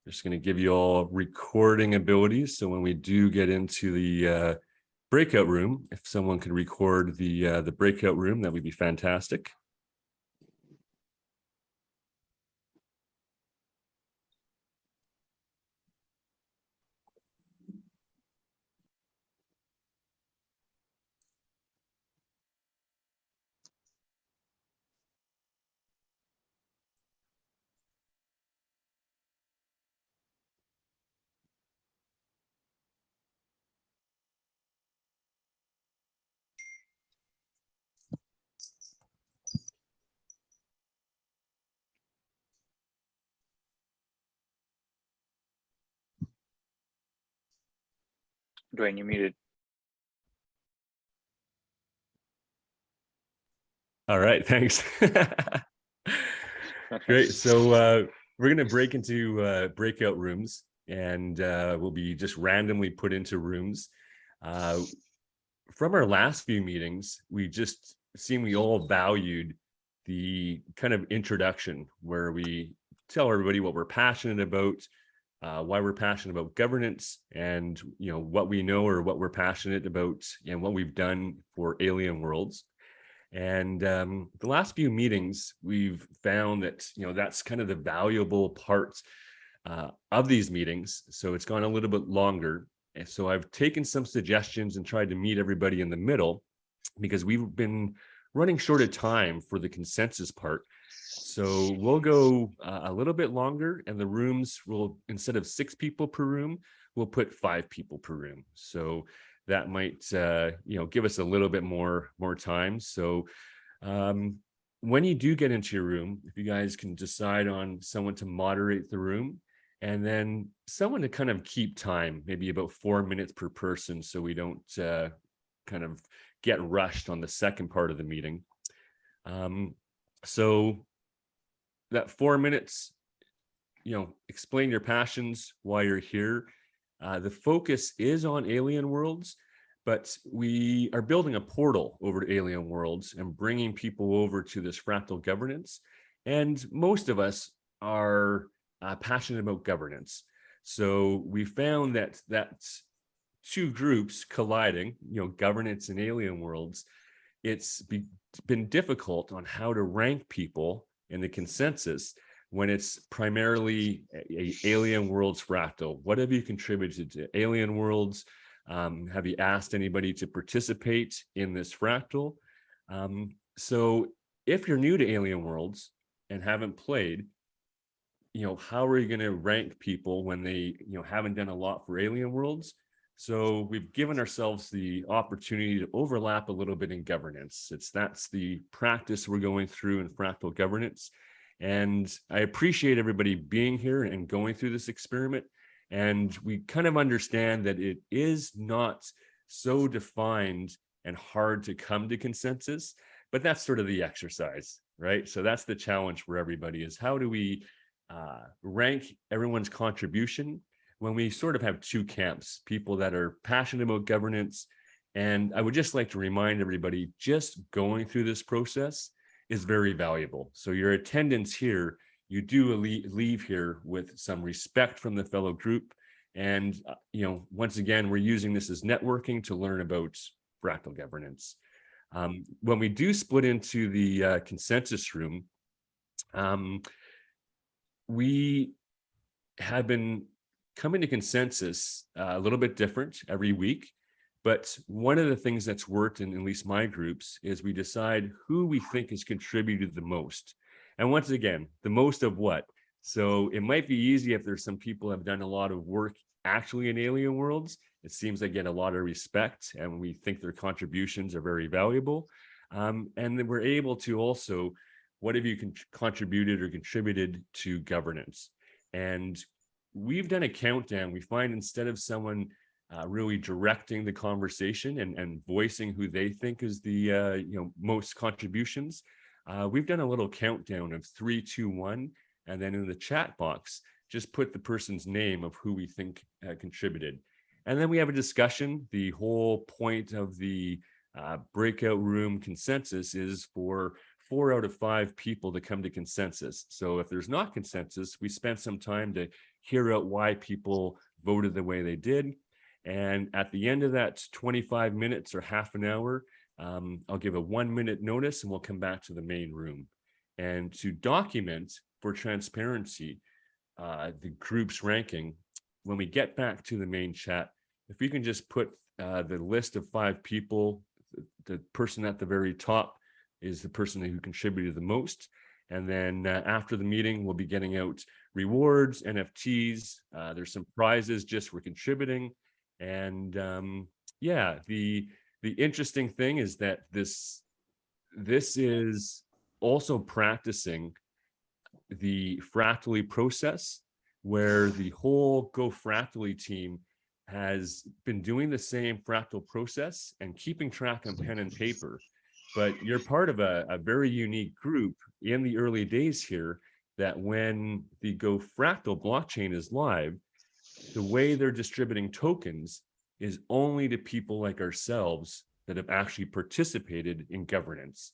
Just going to give you all recording abilities. So when we do get into the breakout room, if someone could record the breakout room, that would be fantastic. Dwayne, you're muted. All right, thanks. Great. So we're going to break into breakout rooms, and we'll be just randomly put into rooms. From our last few meetings, we just seemed we all valued the kind of introduction where we tell everybody what we're passionate about, why we're passionate about governance, and what we know or what we're passionate about and what we've done for alien worlds. And the last few meetings, we've found that that's kind of the valuable parts of these meetings. So it's gone a little bit longer. And so I've taken some suggestions and tried to meet everybody in the middle, because we've been running short of time for the consensus part. So we'll go a little bit longer, and the rooms will, instead of 6 people per room, we'll put 5 people per room. So that might give us a little bit more time. So when you do get into your room, if you guys can decide on someone to moderate the room, and then someone to kind of keep time, maybe about 4 minutes per person, so we don't kind of get rushed on the second part of the meeting. So that 4 minutes, explain your passions, why you're here. The focus is on alien worlds, but we are building a portal over to alien worlds and bringing people over to this fractal governance. And most of us are passionate about governance. So we found that two groups colliding, governance and alien worlds, it's been difficult on how to rank people in the consensus when it's primarily a alien worlds fractal. What have you contributed to alien worlds? Have you asked anybody to participate in this fractal? So if you're new to alien worlds and haven't played, how are you going to rank people when they haven't done a lot for alien worlds? So we've given ourselves the opportunity to overlap a little bit in governance. That's the practice we're going through in fractal governance. And I appreciate everybody being here and going through this experiment. And we kind of understand that it is not so defined and hard to come to consensus, but that's sort of the exercise, right? So that's the challenge for everybody, is how do we rank everyone's contribution when we sort of have two camps, people that are passionate about governance. And I would just like to remind everybody, just going through this process is very valuable. So your attendance here, you do leave here with some respect from the fellow group. And, once again, we're using this as networking to learn about fractal governance. When we do split into the consensus room, we have been coming to consensus a little bit different every week. But one of the things that's worked in at least my groups is we decide who we think has contributed the most. And once again, the most of what? So it might be easy if there's some people who have done a lot of work actually in alien worlds. It seems they get a lot of respect, and we think their contributions are very valuable. And then we're able to also, what have you contributed or contributed to governance? And we've done a countdown. We find instead of someone really directing the conversation and voicing who they think is the most contributions, we've done a little countdown of 3, 2, 1, and then in the chat box, just put the person's name of who we think contributed. And then we have a discussion. The whole point of the breakout room consensus is for 4 out of 5 people to come to consensus. So if there's not consensus, we spent some time to hear out why people voted the way they did. And at the end of that 25 minutes or half an hour, I'll give a 1-minute notice and we'll come back to the main room. And to document for transparency, the group's ranking, when we get back to the main chat, if you can just put the list of 5 people, the person at the very top is the person who contributed the most. And then after the meeting, we'll be getting out rewards, NFTs. There's some prizes just for contributing. And yeah, the interesting thing is that this is also practicing the Fractally process, where the whole Go Fractally team has been doing the same fractal process and keeping track on pen and paper. But you're part of a very unique group in the early days here, that when the Go Fractal blockchain is live, the way they're distributing tokens is only to people like ourselves that have actually participated in governance.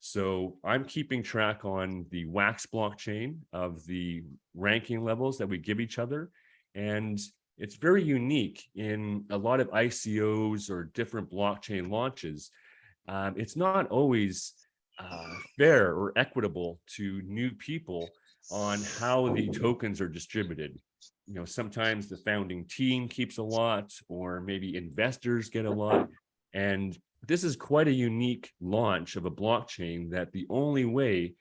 So I'm keeping track on the Wax blockchain of the ranking levels that we give each other. And it's very unique in a lot of ICOs or different blockchain launches. It's not always fair or equitable to new people on how the tokens are distributed. You know, sometimes the founding team keeps a lot, or maybe investors get a lot. And this is quite a unique launch of a blockchain, that the only way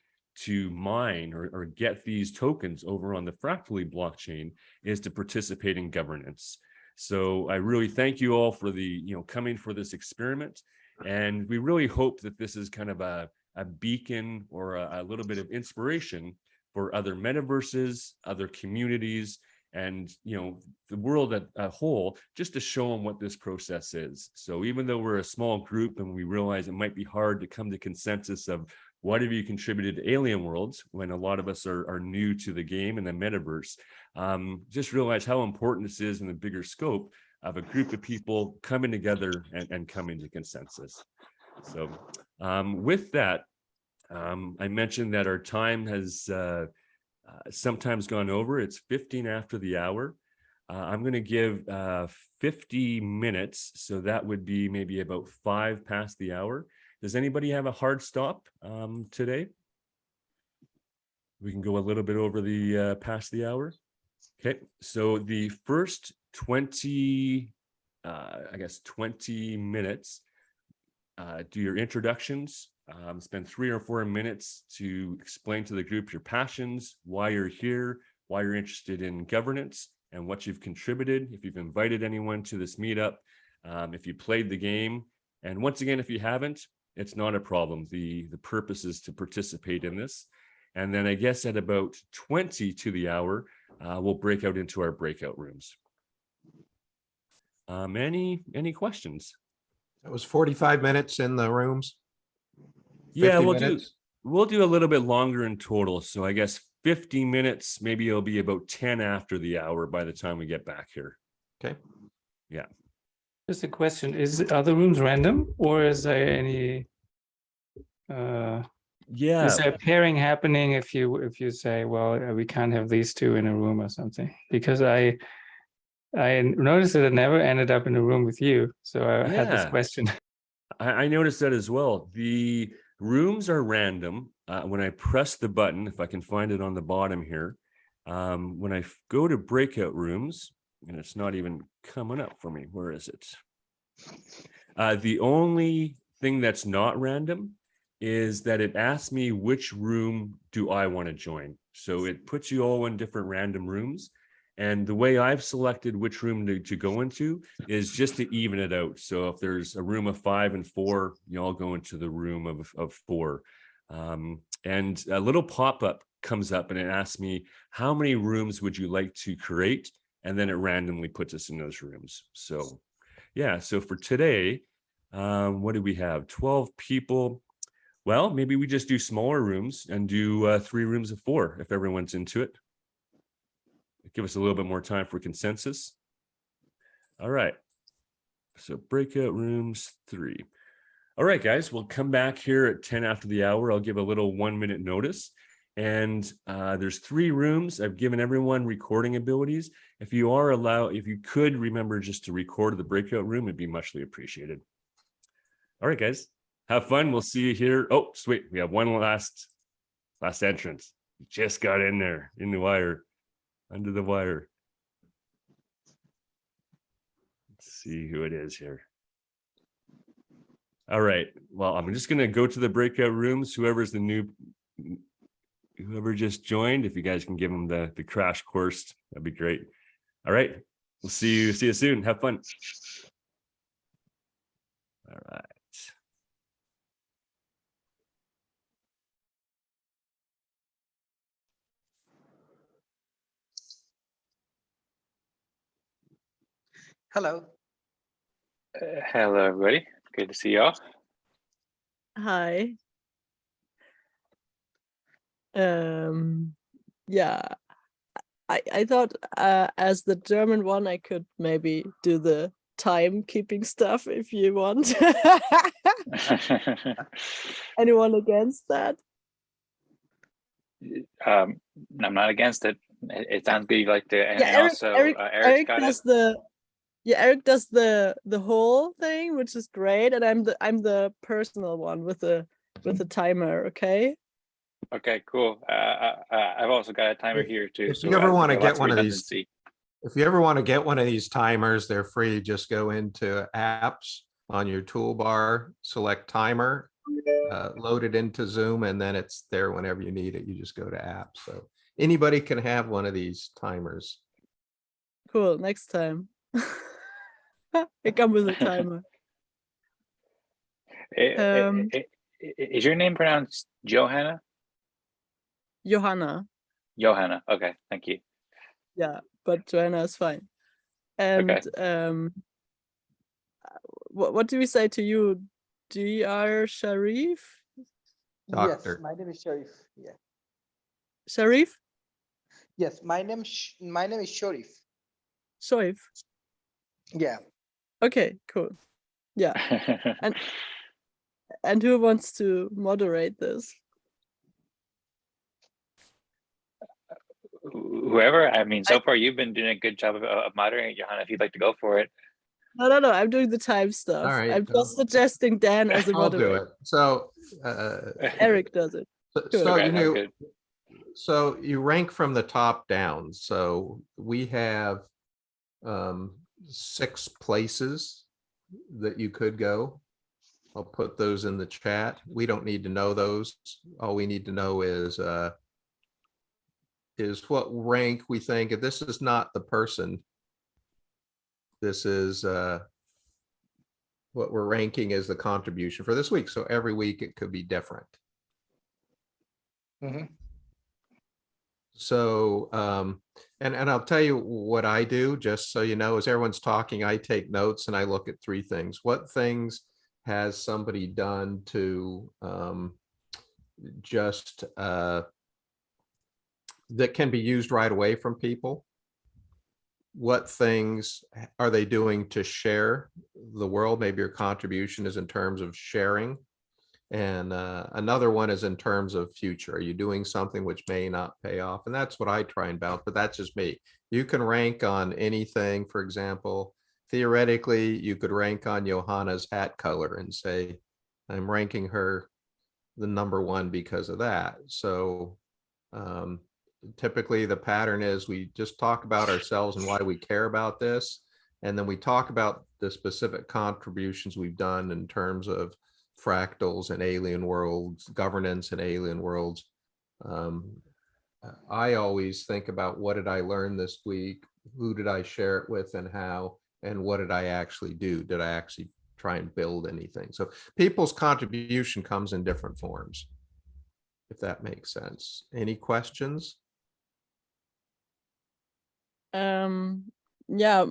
to mine or get these tokens over on the Fractally blockchain is to participate in governance. So I really thank you all for the, coming for this experiment. And we really hope that this is kind of a beacon or a little bit of inspiration for other metaverses, other communities, and the world at a whole, just to show them what this process is. So even though we're a small group and we realize it might be hard to come to consensus of what have you contributed to Alien Worlds, when a lot of us are new to the game and the metaverse, just realize how important this is in the bigger scope of a group of people coming together and coming to consensus. So with that, I mentioned that our time has sometimes gone over. It's 15 after the hour. I'm going to give 50 minutes. So that would be maybe about 5 past the hour. Does anybody have a hard stop today? We can go a little bit over the past the hour. Okay, so the first 20 minutes, do your introductions. Spend 3 or 4 minutes to explain to the group your passions, why you're here, why you're interested in governance, and what you've contributed, if you've invited anyone to this meetup, if you played the game. And once again, if you haven't, it's not a problem. The purpose is to participate in this. And then I guess at about 20 to the hour, we'll break out into our breakout rooms. Any questions? That was 45 minutes in the rooms. Yeah, 50 minutes. we'll do a little bit longer in total. So I guess 50 minutes, maybe it'll be about 10 after the hour by the time we get back here. Okay. Yeah. Just a question: are the rooms random, or is there any? Yeah. Is there pairing happening if you say, well, we can't have these two in a room or something? Because I noticed that I never ended up in a room with you, so I had this question. I noticed that as well. The rooms are random. When I press the button, if I can find it on the bottom here, when I go to breakout rooms, and it's not even coming up for me. Where is it? The only thing that's not random is that it asks me which room do I want to join. So it puts you all in different random rooms. And the way I've selected which room to go into is just to even it out. So if there's a room of 5 and 4, you all go into the room of 4. And a little pop-up comes up and it asks me, how many rooms would you like to create? And then it randomly puts us in those rooms. So yeah, so for today, what do we have? 12 people. Well, maybe we just do smaller rooms and do 3 rooms of 4 if everyone's into it. Give us a little bit more time for consensus. All right. So breakout rooms 3. All right, guys, we'll come back here at 10 after the hour. I'll give a little 1-minute notice. And there's 3 rooms. I've given everyone recording abilities. If you could remember just to record the breakout room, it'd be muchly appreciated. All right, guys, have fun. We'll see you here. Oh, sweet. We have one last entrance. Just got in there, in the wire, under the wire. Let's see who it is here. All right. Well, I'm just going to go to the breakout rooms. Whoever just joined, if you guys can give them the crash course, that'd be great. All right. We'll see you soon. Have fun. All right. Hello. Hello, everybody. Good to see y'all. Hi. Yeah, I thought as the German one, I could maybe do the timekeeping stuff if you want. Anyone against that? I'm not against it. It sounds good. You like to, and Yeah, also Eric's Eric got does it. Eric does the whole thing, which is great, and I'm the personal one with the timer. Okay. Okay, cool. I've also got a timer here too. If you ever want to get one of these, redundancy. if you ever want to get one of these timers, they're free. Just go into apps on your toolbar, select timer, load it into Zoom, and then it's there whenever you need it. You just go to apps. So anybody can have one of these timers. Cool. Next time. I come with a timer. Is your name pronounced Johanna? Johanna. Johanna. Okay, thank you. Yeah, but Joanna is fine. And Okay. what do we say to you? Dr. Sharif? Doctor. Yes, my name is Sharif. Yeah. Sharif? Yes, my name is Sharif. Sharif. Yeah. Okay, cool. Yeah. And who wants to moderate this? Whoever. I mean, so far you've been doing a good job of moderating, Johanna. If you'd like to go for it. No, I'm doing the time stuff. All right, I'm well, just suggesting Dan as a I'll do moderator. it. So, Eric does it. so Okay, you know, good. so you rank from the top down. So we have 6 places that you could go. I'll put those in the chat. We don't need to know those. All we need to know is what rank we think. If this is not the person, this is what we're ranking as the contribution for this week. So every week it could be different. Mhm. So, and I'll tell you what I do, just so you know, as everyone's talking, I take notes and I look at 3 things. What things has somebody done to just that can be used right away from people? What things are they doing to share the world? Maybe your contribution is in terms of sharing. And another one is in terms of future. Are you doing something which may not pay off? And that's what I try and balance, but that's just me. You can rank on anything. For example, theoretically, you could rank on Johanna's hat color and say, I'm ranking her the number 1 because of that. So typically the pattern is we just talk about ourselves and why we care about this. And then we talk about the specific contributions we've done in terms of fractals and alien worlds, governance and alien worlds. I always think about what did I learn this week? Who did I share it with and how? And what did I actually do? Did I actually try and build anything? So people's contribution comes in different forms, if that makes sense. Any questions? Yeah,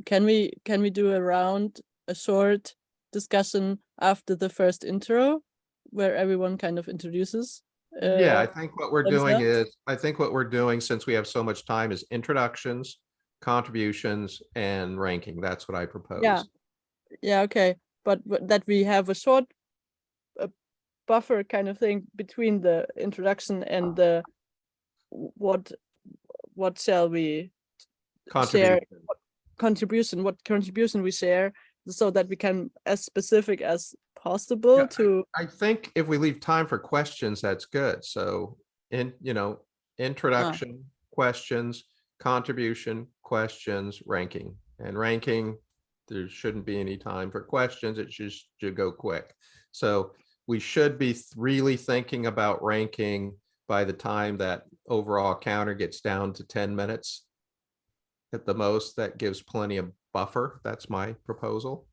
can we do a short discussion after the first intro where everyone kind of introduces? Yeah, I think what we're doing themselves? is, I think what we're doing, since we have so much time, is introductions, contributions, and ranking. That's what I propose. Yeah, okay. But that we have a short buffer kind of thing between the introduction and the what shall we share, Contribution. what contribution we share, so that we can as specific as possible Yeah, to I think if we leave time for questions, that's good. So introduction, questions, contribution, questions, ranking. And ranking, there shouldn't be any time for questions. It just should go quick. So we should be really thinking about ranking by the time that overall counter gets down to 10 minutes. At the most, that gives plenty of buffer. That's my proposal.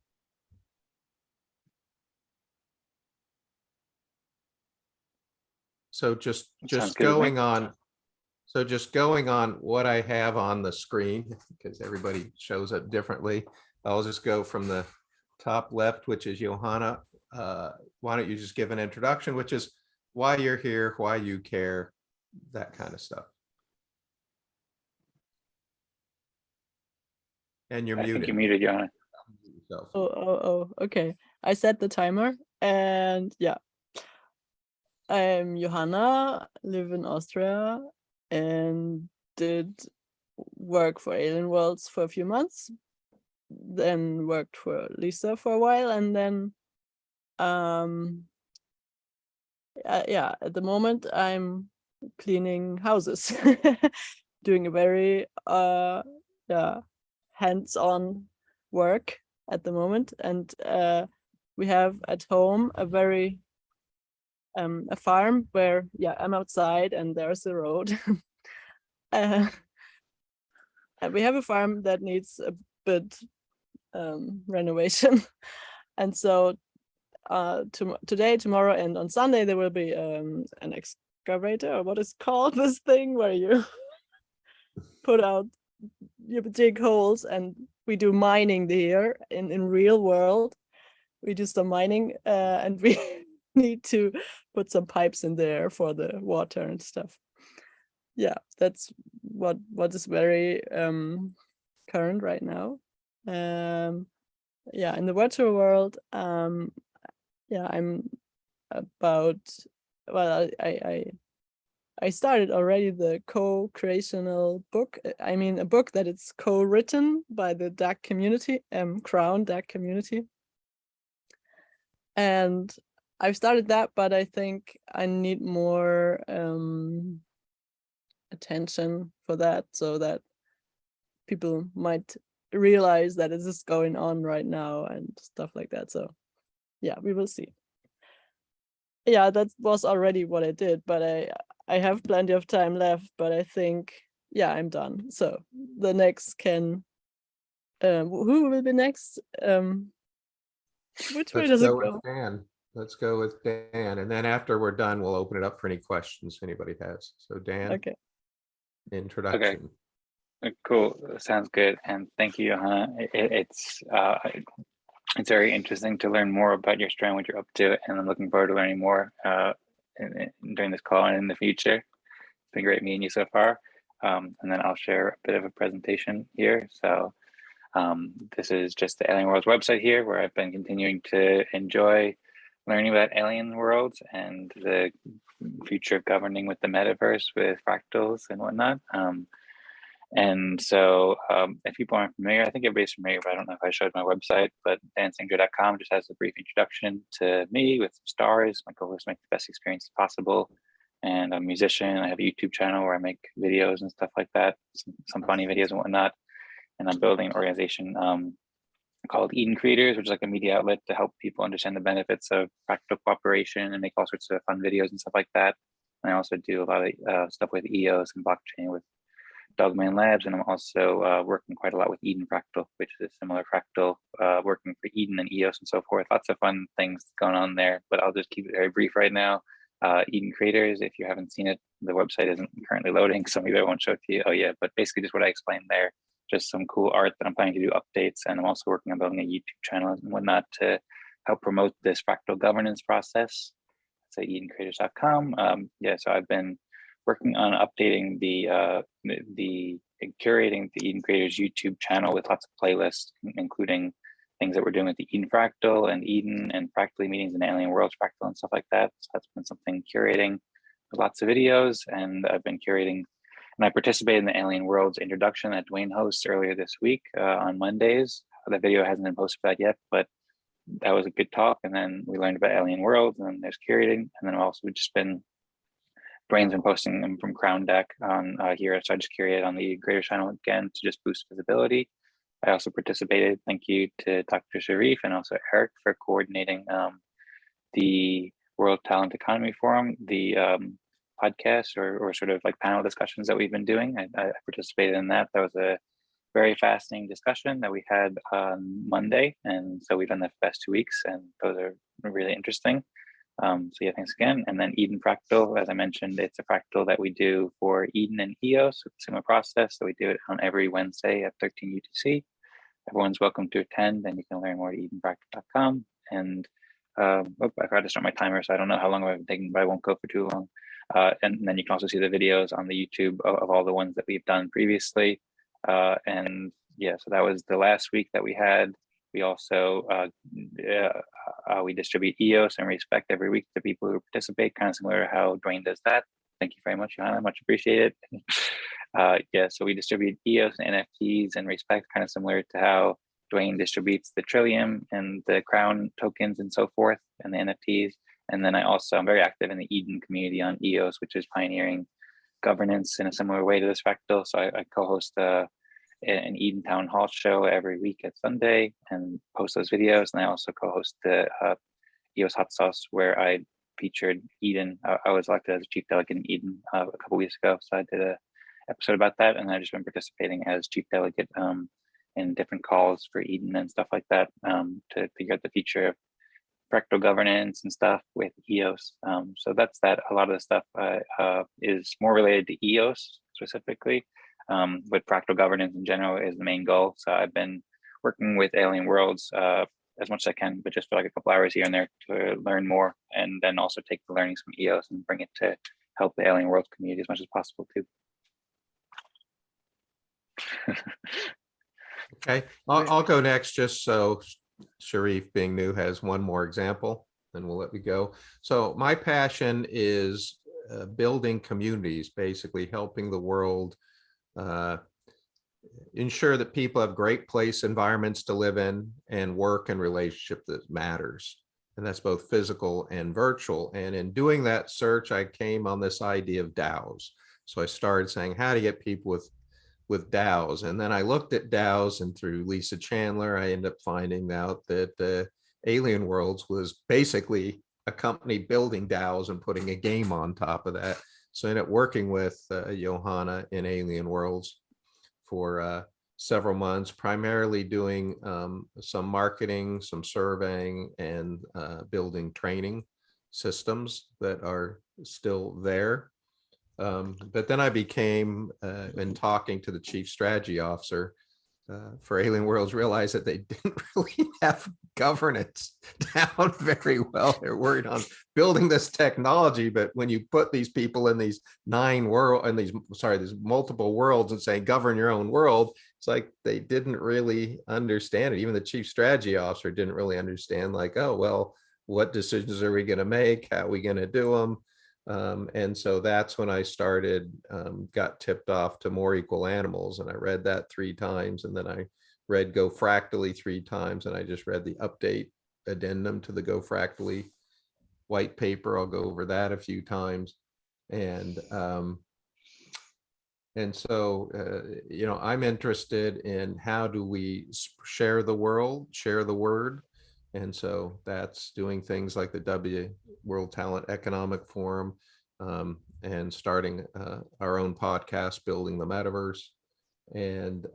So just Sounds good with me. going on. So just going on what I have on the screen, because everybody shows up differently. I'll just go from the top left, which is Johanna. Why don't you just give an introduction, which is why you're here, why you care, that kind of stuff. And you're I think muted. you're muted, Johanna. Yourself. oh, okay. I set the timer, and yeah. I'm Johanna, live in Austria, and did work for Alien Worlds for a few months, then worked for Lisa for a while, and then yeah, at the moment I'm cleaning houses, doing a very yeah, hands-on work at the moment, and we have at home a very a farm where, yeah, I'm outside and there's a road. And we have a farm that needs a bit renovation. And so today, tomorrow, and on Sunday there will be an excavator, or what is called this thing where you you dig holes, and we do mining here in real world. We do some mining, and we need to put some pipes in there for the water and stuff. Yeah, that's what is very current right now. Yeah, in the virtual world, yeah, I'm about, well, I started already the co-creational book. I mean, a book that it's co-written by the DAC community, Crown DAC community. And I've started that, but I think I need more attention for that, so that people might realize that this is going on right now and stuff like that. So yeah, we will see. Yeah, that was already what I did, but I have plenty of time left, but I think, yeah, I'm done. So the next can, who will be next? Which way Let's does it go go? with Dan. Let's go with Dan. And then after we're done, we'll open it up for any questions anybody has. So Dan, Okay. introduction. Cool. Sounds good. And thank you, Johanna. It's very interesting to learn more about your strand, what you're up to, and I'm looking forward to learning more during this call and in the future. It's been great meeting you so far. And then I'll share a bit of a presentation here. So this is just the Alien Worlds website here, where I've been continuing to enjoy learning about alien worlds and the future of governing with the metaverse with fractals and whatnot. And so if people aren't familiar, I think everybody's familiar, but I don't know if I showed my website, but dancingjoy.com just has a brief introduction to me with some stars. My goal is to make the best experience possible. And I'm a musician. I have a YouTube channel where I make videos and stuff like that, some funny videos and whatnot. And I'm building an organization called Eden Creators, which is like a media outlet to help people understand the benefits of practical cooperation and make all sorts of fun videos and stuff like that. And I also do a lot of stuff with EOS and blockchain with Dogman Labs, and I'm also working quite a lot with Eden Fractal, which is a similar fractal, working for Eden and EOS and so forth. Lots of fun things going on there, but I'll just keep it very brief right now. Eden Creators, if you haven't seen it, the website isn't currently loading, so maybe I won't show it to you. Oh yeah, but basically just what I explained there, just some cool art that I'm planning to do updates, and I'm also working on building a YouTube channel and whatnot to help promote this fractal governance process. It's at edencreators.com. Yeah, so I've been working on updating the curating the Eden Creators YouTube channel with lots of playlists, including things that we're doing with the Eden Fractal and Eden and Fractally meetings and Alien Worlds Fractal and stuff like that. So that's been something curating lots of videos, and I've been curating, and I participated in the Alien Worlds introduction that Dwayne hosts earlier this week on Mondays. That video hasn't been posted for that yet, but that was a good talk. And then we learned about Alien Worlds, and then there's curating, and then I've also just been, Dwayne's been posting them from Crown Deck on here, so I just curated on the Greater Channel again to just boost visibility. I also participated. Thank you to Dr. Sharif and also Eric for coordinating the World Talent Economy Forum, the podcast or sort of like panel discussions that we've been doing. I participated in that. That was a very fascinating discussion that we had on Monday. And so we've done that for the past 2 weeks, and those are really interesting. So yeah, thanks again. And then Eden Fractal, as I mentioned, it's a fractal that we do for Eden and EOS with a similar process. So we do it on every Wednesday at 13 UTC. Everyone's welcome to attend, and you can learn more at edenfractal.com. And I forgot to start my timer, so I don't know how long I've been taking, but I won't go for too long. And then you can also see the videos on the YouTube of all the ones that we've done previously. And yeah, so that was the last week that we had. We also we distribute EOS and respect every week to people who participate, kind of similar to how Dwayne does that. Thank you very much, Johanna, much appreciated. Yeah, so we distribute EOS and NFTs and respect, kind of similar to how Dwayne distributes the Trillium and the Crown tokens and so forth, and the NFTs. And then I'm very active in the Eden community on EOS, which is pioneering governance in a similar way to this fractal. So I co-host an Eden Town Hall show every week at Sunday and post those videos. And I also co-host the EOS Hot Sauce, where I featured Eden. I was elected as a chief delegate in Eden a couple weeks ago. So I did an episode about that. And I've just been participating as chief delegate in different calls for Eden and stuff like that to figure out the future of fractal governance and stuff with EOS. So that's that. A lot of the stuff is more related to EOS specifically, but fractal governance in general is the main goal. So I've been working with Alien Worlds as much as I can, but just for like a couple hours here and there to learn more, and then also take the learnings from EOS and bring it to help the Alien Worlds community as much as possible too. Okay, I'll go next, just so Sharif, being new, has one more example, then we'll let me go. So my passion is building communities, basically helping the world ensure that people have great place environments to live in and work and relationship that matters. And that's both physical and virtual. And in doing that search, I came on this idea of DAOs. So I started saying, how to get people with DAOs. And then I looked at DAOs, and through Lisa Chandler, I ended up finding out that Alien Worlds was basically a company building DAOs and putting a game on top of that. So I ended up working with Johanna in Alien Worlds for several months, primarily doing some marketing, some surveying, and building training systems that are still there. But then I became, in talking to the chief strategy officer for Alien Worlds, realized that they didn't really have governance down very well. They're worried on building this technology, but when you put these people in these these multiple worlds and say, govern your own world, it's like they didn't really understand it. Even the chief strategy officer didn't really understand, like, oh, well, what decisions are we going to make? How are we going to do them? And so that's when I started, got tipped off to More Equal Animals, and I read that 3 times, and then I read Go Fractally 3 times, and I just read the update addendum to the Go Fractally white paper. I'll go over that a few times. And so, you know, I'm interested in how do we share the world, share the word. And so that's doing things like the World Talent Economic Forum, and starting our own podcast, Building the Metaverse, and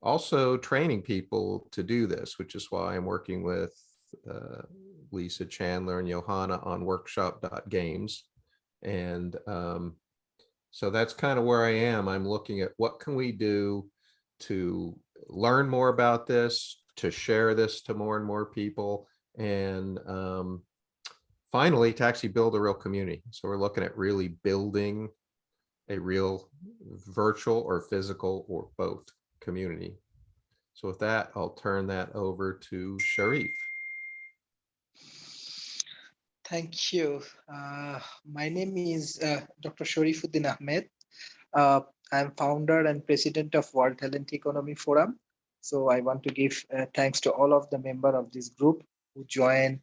also training people to do this, which is why I'm working with Lisa Chandler and Johanna on workshop.games. And so that's kind of where I am. I'm looking at what can we do to learn more about this, to share this to more and more people, and finally to actually build a real community. So we're looking at really building a real virtual or physical or both community. So with that, I'll turn that over to Sharif. Thank you. My name is Dr. Sharifuddin Ahmed. Uh, I'm founder and president of World Talent Economy Forum. So I want to give thanks to all of the members of this group who joined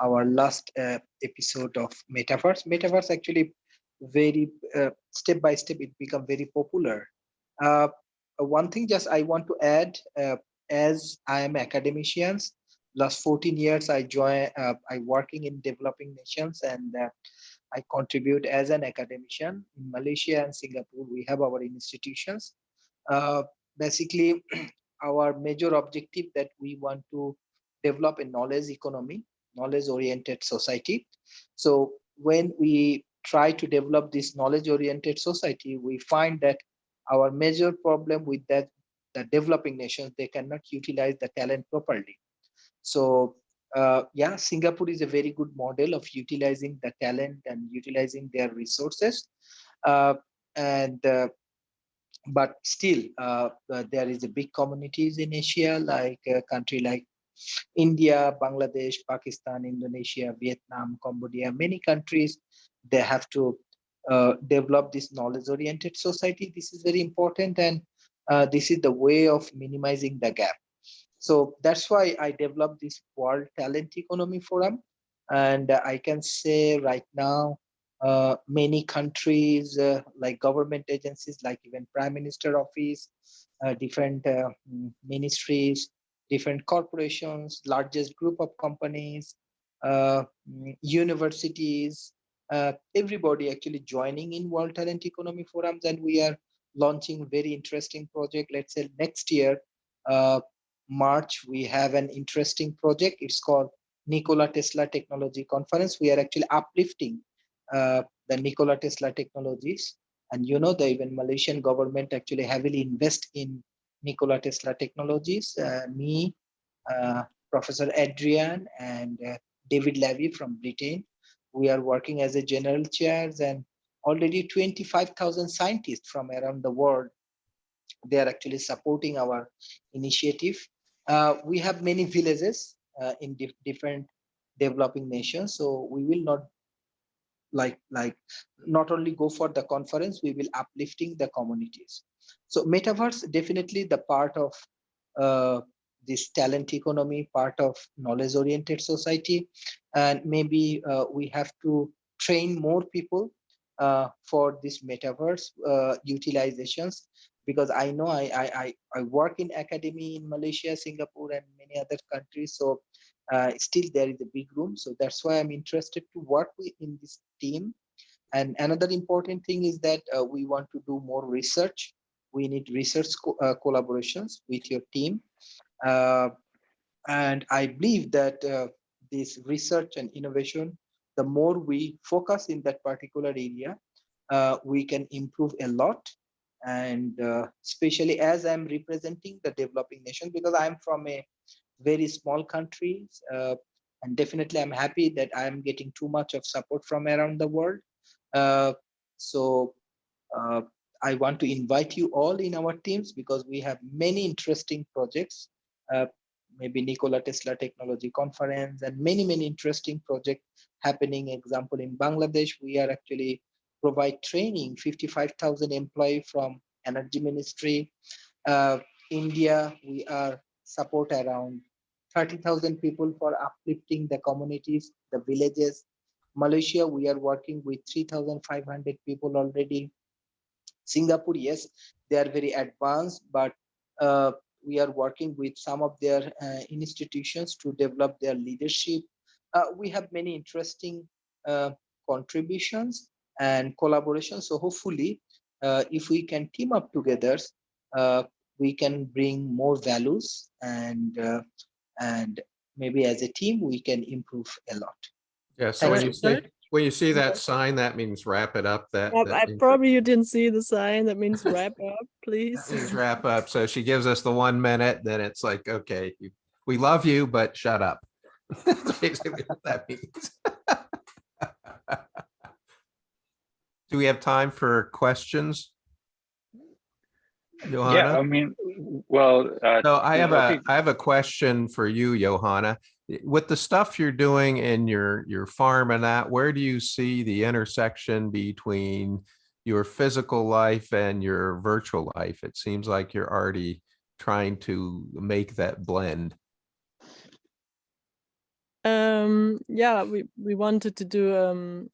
our last episode of Metaverse. Metaverse actually very step by step it become very popular. One thing just I want to add, as I am academicians, last 14 years I working in developing nations, and I contribute as an academician in Malaysia and Singapore. We have our institutions. Uh, Basically, our major objective that we want to develop a knowledge economy, knowledge-oriented society. So when we try to develop this knowledge-oriented society, we find that our major problem with that, the developing nations, they cannot utilize the talent properly. So yeah, Singapore is a very good model of utilizing the talent and utilizing their resources. Uh, and But still, there is a big communities in Asia, like a country like India, Bangladesh, Pakistan, Indonesia, Vietnam, Cambodia, many countries, they have to develop this knowledge-oriented society. This is very important, and this is the way of minimizing the gap. So that's why I developed this World Talent Economy Forum. And I can say right now, many countries, like government agencies, like even Prime Minister Office, different ministries, different corporations, largest group of companies, universities, everybody actually joining in World Talent Economy Forums. And we are launching very interesting project. Let's say next year, uh, March, we have an interesting project. It's called Nikola Tesla Technology Conference. We are actually uplifting the Nikola Tesla technologies. And you know, the even Malaysian government actually heavily invest in Nikola Tesla technologies. Me, uh, Professor Adrian, and David Levy from Britain, we are working as a general chairs, and already 25,000 scientists from around the world, they are actually supporting our initiative. We have many villages in different developing nations, so we will not not only go for the conference, we will uplifting the communities. So metaverse definitely the part of uh, this talent economy, part of knowledge oriented society, and maybe we have to train more people for this metaverse utilizations, because I know I work in academy in Malaysia, Singapore, and many other countries. So still there is a big room. So that's why I'm interested to work with in this team. And another important thing is that we want to do more research. We need research collaborations with your team. Uh, and I believe that this research and innovation, the more we focus in that particular area, we can improve a lot. And especially as I'm representing the developing nation, because I'm from a very small country, and definitely I'm happy that I'm getting too much of support from around the world. Uh, so uh, I want to invite you all in our teams, because we have many interesting projects, uh, maybe Nikola Tesla Technology Conference, and many interesting projects happening. Example, in Bangladesh, we are actually provide training 55,000 employees from Energy Ministry. India, we are support around 30,000 people for uplifting the communities, the villages. Malaysia, we are working with 3,500 people already. Singapore, yes, they are very advanced, but uh, we are working with some of their institutions to develop their leadership. We have many interesting uh, contributions and collaborations. So hopefully, if we can team up together, uh, we can bring more values, and maybe as a team we can improve a lot. Yeah, so Thank you. when you see that sign, that means wrap it up. That I means, probably you didn't see the sign. That means wrap up, please. that means wrap up. So she gives us the 1 minute, then it's like, okay, we love you, but shut up. That's basically what that means. Do we have time for questions? Johanna? Yeah, I mean, well, So I have okay. I have a question for you, Johanna. With the stuff you're doing in your farm and that, where do you see the intersection between your physical life and your virtual life? It seems like you're already trying to make that blend. Yeah, we wanted to do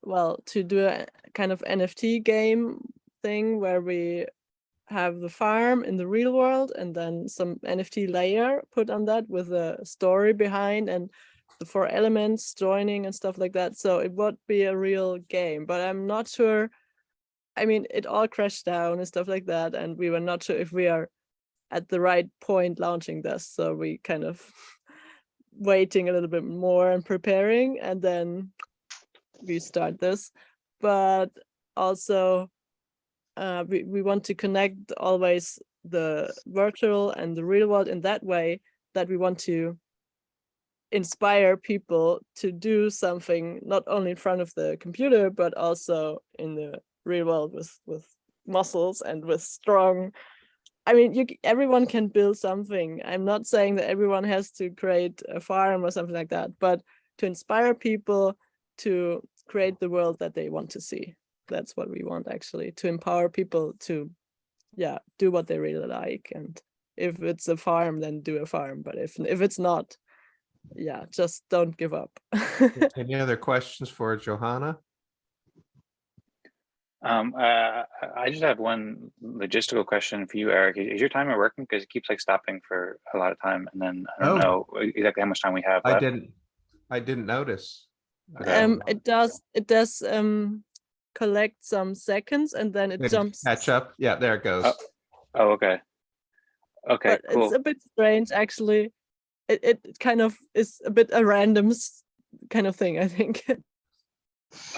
well, to do a kind of NFT game thing where we have the farm in the real world and then some NFT layer put on that with a story behind and the 4 elements joining and stuff like that. So it would be a real game, but I'm not sure. I mean, it all crashed down and stuff like that, and we were not sure if we are at the right point launching this. So we kind of waiting a little bit more and preparing, and then we start this. But also we want to connect always the virtual and the real world in that way, that we want to inspire people to do something not only in front of the computer but also in the real world with muscles and with strong. I mean, everyone can build something. I'm not saying that everyone has to create a farm or something like that, but to inspire people to create the world that they want to see. That's what we want, actually, to empower people to, yeah, do what they really like. And if it's a farm, then do a farm. But if it's not, yeah, just don't give up. Any other questions for Johanna? I just have one logistical question for you, Eric. Is your timer working? Because it keeps like stopping for a lot of time, and then I don't know exactly how much time we have left. I didn't notice. Okay. It does collect some seconds and then it jumps. Catch up. Yeah, there it goes. Oh, okay. Okay, but cool. It's a bit strange, actually. It kind of is a bit a random kind of thing, I think.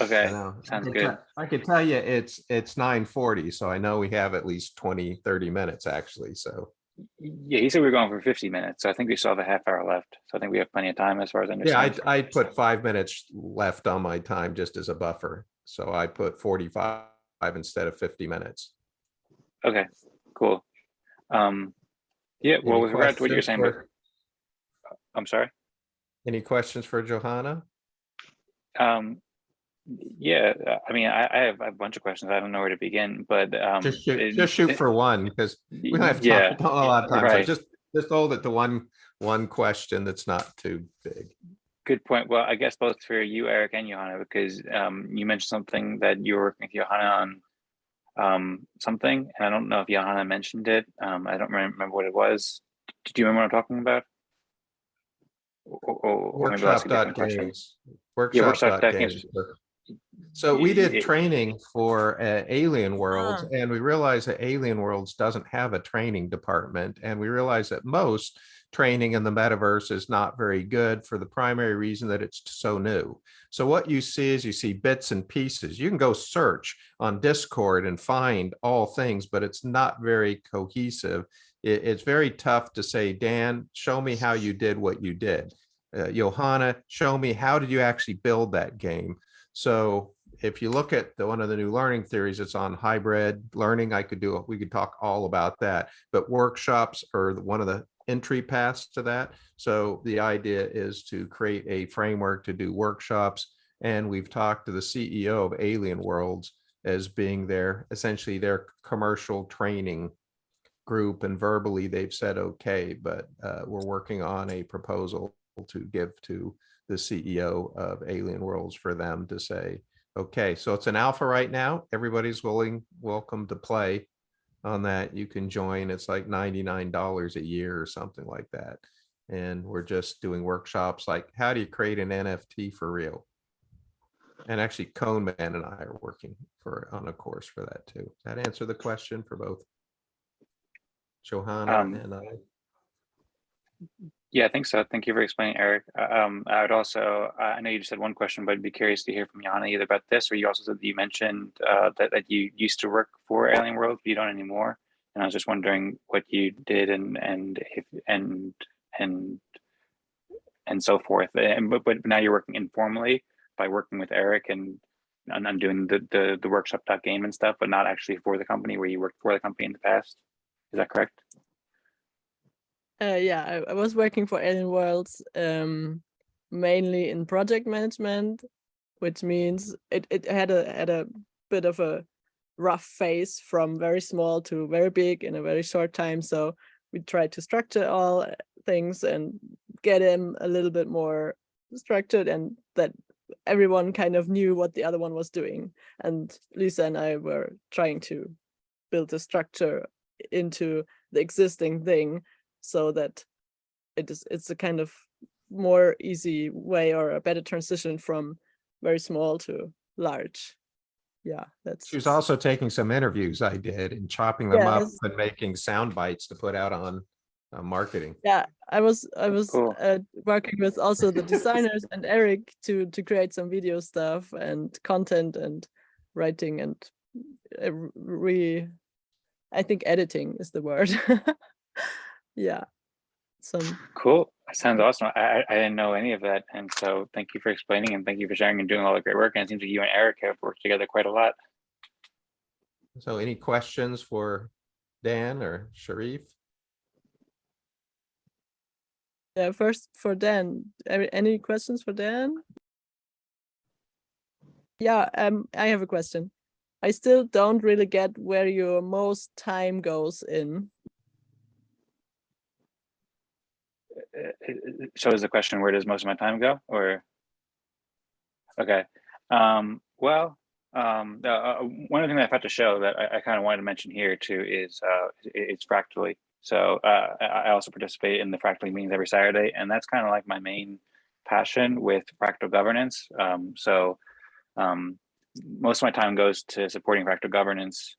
Okay, sounds good. I could tell you it's 9:40, so I know we have at least 20-30 minutes actually. So Yeah, he said we were going for 50 minutes, so I think we still have a half hour left. So I think we have plenty of time as far as I understand. yeah, I put 5 minutes left on my time just as a buffer. So I put 45 instead of 50 minutes. Okay, cool. Yeah, well, with regard to what you're saying, but I'm sorry. Any questions for Johanna? Yeah, I mean, I have a bunch of questions. I don't know where to begin, but Just shoot for one, because we don't have yeah, a lot of time. right. So just hold it to one question that's not too big. Good point. Well, I guess both for you, Eric, and Johanna, because you mentioned something that you were working with Johanna on something, and I don't know if Johanna mentioned it. I don't remember what it was. Do you remember what I'm talking about? Or maybe that's a different question. Workshop.games. So we did training for Alien Worlds, and we realized that Alien Worlds doesn't have a training department, and we realized that most training in the metaverse is not very good for the primary reason that it's so new. So what you see is you see bits and pieces. You can go search on Discord and find all things, but it's not very cohesive. It's very tough to say, Dan, show me how you did what you did. Johanna, show me how did you actually build that game. So if you look at one of the new learning theories, it's on hybrid learning. We could talk all about that, but workshops are one of the entry paths to that. So the idea is to create a framework to do workshops. And we've talked to the CEO of Alien Worlds as being essentially their commercial training group, and verbally they've said, okay, but we're working on a proposal to give to the CEO of Alien Worlds for them to say, okay, so it's an alpha right now. Everybody's welcome to play on that. You can join. It's like $99 a year or something like that. And we're just doing workshops like, how do you create an NFT for real? And actually Cone Man and I are working on a course for that too. Does that answer the question for both Johanna and I? Yeah, I think so. Thank you for explaining, Eric. I would also, I know you just had one question, but I'd be curious to hear from Johanna either about this, or you also said that you mentioned that you used to work for Alien World, but you don't anymore. And I was just wondering what you did and so forth. But now you're working informally by working with Eric and on doing the workshop.game and stuff, but not actually for the company, where you worked for the company in the past. Is that correct? Yeah, I was working for Alien Worlds, mainly in project management, which means it had a bit of a rough phase from very small to very big in a very short time. So we tried to structure all things and get them a little bit more structured, and that everyone kind of knew what the other one was doing. And Lisa and I were trying to build a structure into the existing thing, so that it's a kind of more easy way, or a better transition from very small to large. Yeah, that's. She was also taking some interviews I did and chopping them up Yes. and making sound bites to put out on marketing. Yeah, I was Cool. working with also the designers and Eric to create some video stuff and content and writing and I think editing is the word. Yeah, some. Cool. That sounds awesome. I didn't know any of that, and so thank you for explaining, and thank you for sharing and doing all the great work. And it seems like you and Eric have worked together quite a lot. So any questions for Dan or Sharif? Yeah, first for Dan. Any questions for Dan? Yeah, I have a question. I still don't really get where your most time goes in. So is the question, where does most of my time go? Or okay. Well, one of the things I've had to show that I kind of wanted to mention here too is it's Fractally. So I also participate in the Fractally meetings every Saturday, and that's kind of like my main passion with fractal governance. Most of my time goes to supporting fractal governance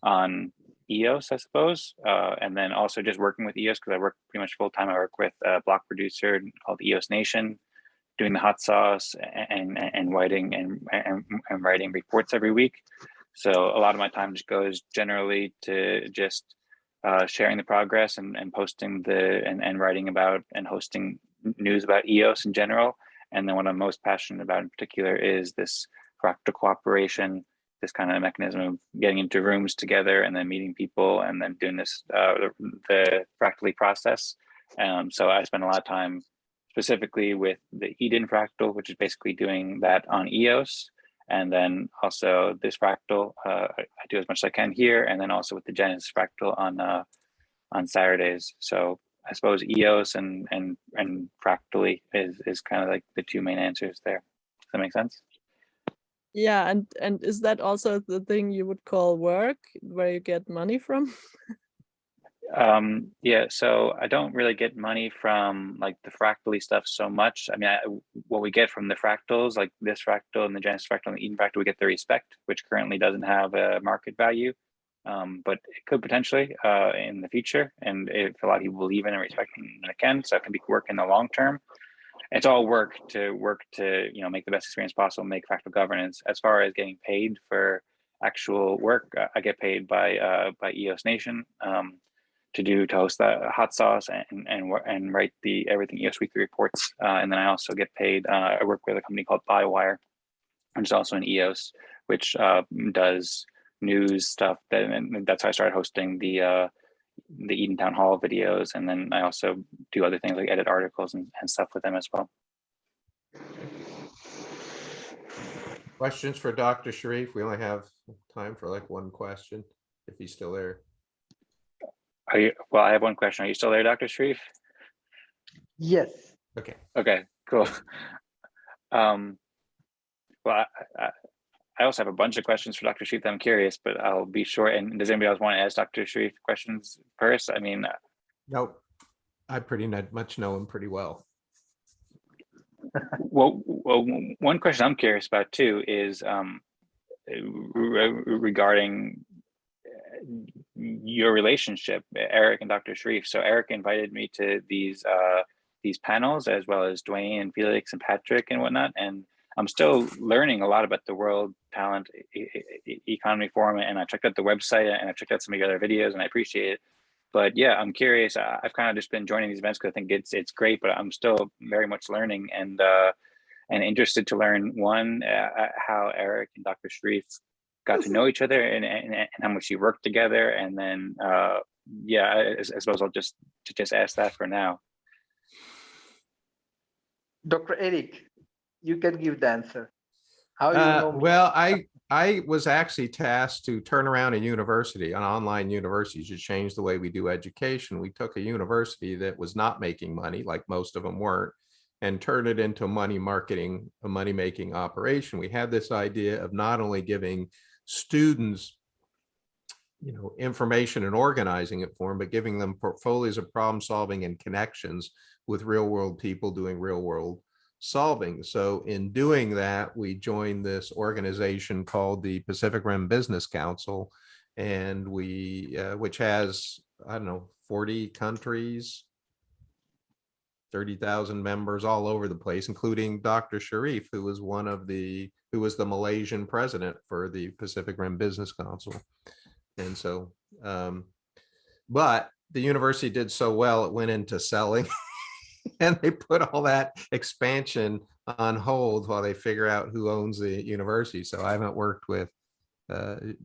on EOS, I suppose, and then also just working with EOS, because I work pretty much full time. I work with a block producer called EOS Nation, doing the hot sauce and writing and writing reports every week. So a lot of my time just goes generally to just sharing the progress and posting and writing about and hosting news about EOS in general. And then what I'm most passionate about in particular is this fractal cooperation, this kind of mechanism of getting into rooms together and then meeting people and then doing this the Fractally process. So I spend a lot of time specifically with the Eden fractal, which is basically doing that on EOS. And then also this fractal, I do as much as I can here, and then also with the Genesis fractal on Saturdays. So I suppose EOS and Fractally is kind of like the two main answers there. Does that make sense? Yeah, and is that also the thing you would call work, where you get money from? Yeah, so I don't really get money from like the Fractally stuff so much. I mean, what we get from the fractals, like this fractal and the Genesis fractal and the Eden fractal, we get the respect, which currently doesn't have a market value, but it could potentially in the future. And if a lot of people believe in and respect it can, so it can be work in the long term. It's all work to make the best experience possible, make fractal governance. As far as getting paid for actual work, I get paid by EOS Nation. To host the hot sauce and write the everything EOS weekly reports, and then I also get paid. I work with a company called Bywire, which is also an EOS, which does news stuff. And that's how I started hosting the Eden Town Hall videos, and then I also do other things like edit articles and stuff with them as well. Questions for Dr. Sharif? We only have time for like one question, if he's still there. Well, I have one question. Are you still there, Dr. Sharif? Yes. Okay. Okay, cool. Well, I also have a bunch of questions for Dr. Sharif that I'm curious, but I'll be short. And does anybody else want to ask Dr. Sharif questions first? I mean, Nope. I pretty much know him pretty well. well, one question I'm curious about too is regarding your relationship, Eric and Dr. Sharif. So Eric invited me to these panels, as well as Dwayne and Felix and Patrick and whatnot. And I'm still learning a lot about the World Talent Economy Forum. And I checked out the website and I checked out some of your other videos, and I appreciate it. But yeah, I'm curious. I've kind of just been joining these events because I think it's great, but I'm still very much learning. And and interested to learn how Eric and Dr. Sharif got to know each other and how much you worked together, and then yeah, I suppose I'll just ask that for now. Dr. Eric, you can give the answer. How you know me? Well, I was actually tasked to turn around a university, an online university, to change the way we do education. We took a university that was not making money, like most of them weren't, and turned it into a money-making operation. We had this idea of not only giving students, information and organizing it for them, but giving them portfolios of problem solving and connections with real world people doing real world solving. So in doing that, we joined this organization called the Pacific Rim Business Council, and which has, I don't know, 40 countries, 30,000 members all over the place, including Dr. Sharif, who was the Malaysian president for the Pacific Rim Business Council. And so, but the university did so well, it went into selling and they put all that expansion on hold while they figure out who owns the university. So I haven't worked with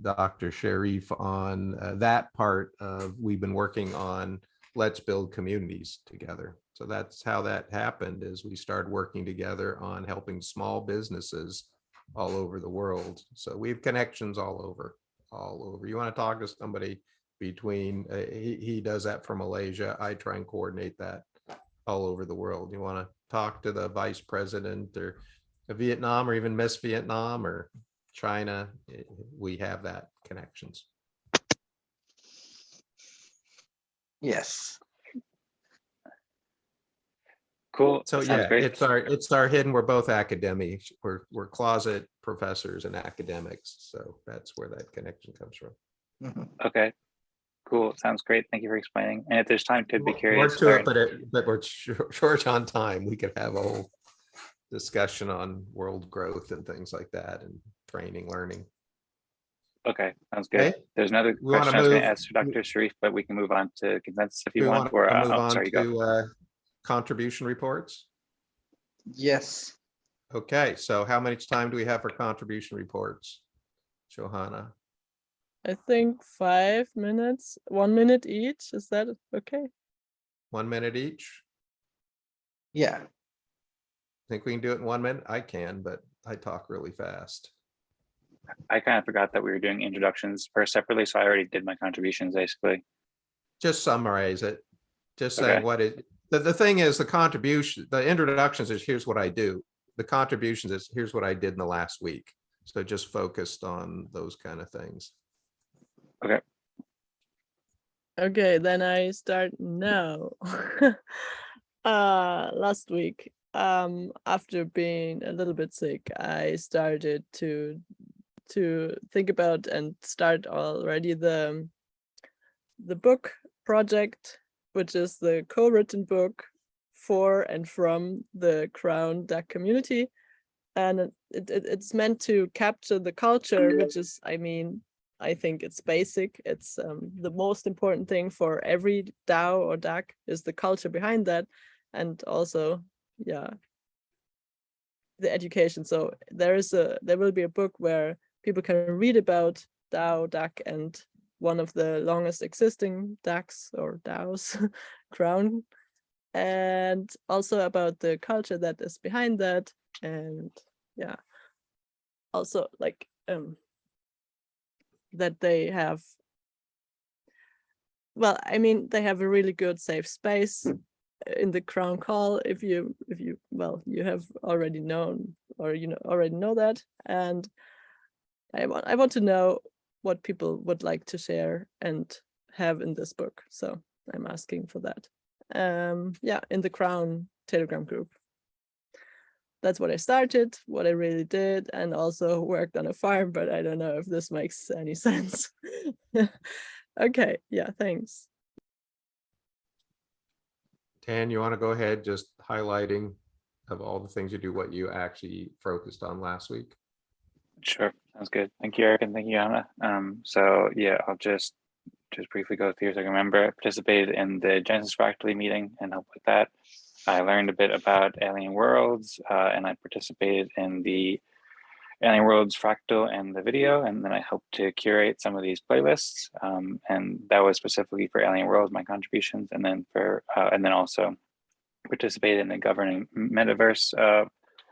Dr. Sharif on that part of, we've been working on Let's Build Communities Together. So that's how that happened, is we started working together on helping small businesses all over the world. So we have connections all over. You want to talk to somebody between, he does that for Malaysia. I try and coordinate that all over the world. You want to talk to the vice president or Vietnam, or even Miss Vietnam or China, we have that connections. Yes. Cool. So Sounds yeah, great. it's our hidden. We're both academics. We're closet professors and academics. So that's where that connection comes from. Mhm. Okay. Cool. Sounds great. Thank you for explaining. And if there's time, could be More curious. to it, but we're short on time. We could have a whole discussion on world growth and things like that, and training, learning. Okay, sounds good. Okay. There's another We wanna question I was going to move- ask for Dr. Sharif, but we can move on to consensus if you We want. want Or to move on sorry, you go. to contribution reports. Yes. Okay, so how much time do we have for contribution reports, Johanna? I think 5 minutes, 1 minute each. Is that okay? 1 minute each? Yeah. Think we can do it in 1 minute? I can, but I talk really fast. I kind of forgot that we were doing introductions first separately, so I already did my contributions basically. Just summarize it. Just Okay. saying what it, the thing is, the contribution, the introductions is here's what I do. The contributions is here's what I did in the last week. So just focused on those kind of things. Okay, then I start now. Last week, after being a little bit sick, I started to think about and start already the book project, which is the co-written book for and from the Crown Duck community. And it's meant to capture the culture, which is, I mean, I think it's basic. It's the most important thing for every DAO or duck is the culture behind that. And also, yeah, the education. So there will be a book where people can read about DAO, duck, and one of the longest existing ducks or DAOs, Crown, and also about the culture that is behind that. And yeah, also like that they have, well, I mean, they have a really good safe space in the Crown Call. If you well, you have already known, or already know that. And I want to know what people would like to share and have in this book. So I'm asking for that. Yeah, in the Crown Telegram group. That's what I started, what I really did, and also worked on a farm, but I don't know if this makes any sense. Okay, yeah, thanks. Tan, you want to go ahead, just highlighting of all the things you do, what you actually focused on last week? Sure, sounds good. Thank you, Eric, and thank you, Anna. So yeah, I'll just briefly go through so I can remember. I participated in the Genesis ƒractal meeting and helped with that. I learned a bit about Alien Worlds, and I participated in the Alien Worlds Fractal and the video, and then I helped to curate some of these playlists. And that was specifically for Alien Worlds, my contributions, and then also participated in the Governing Metaverse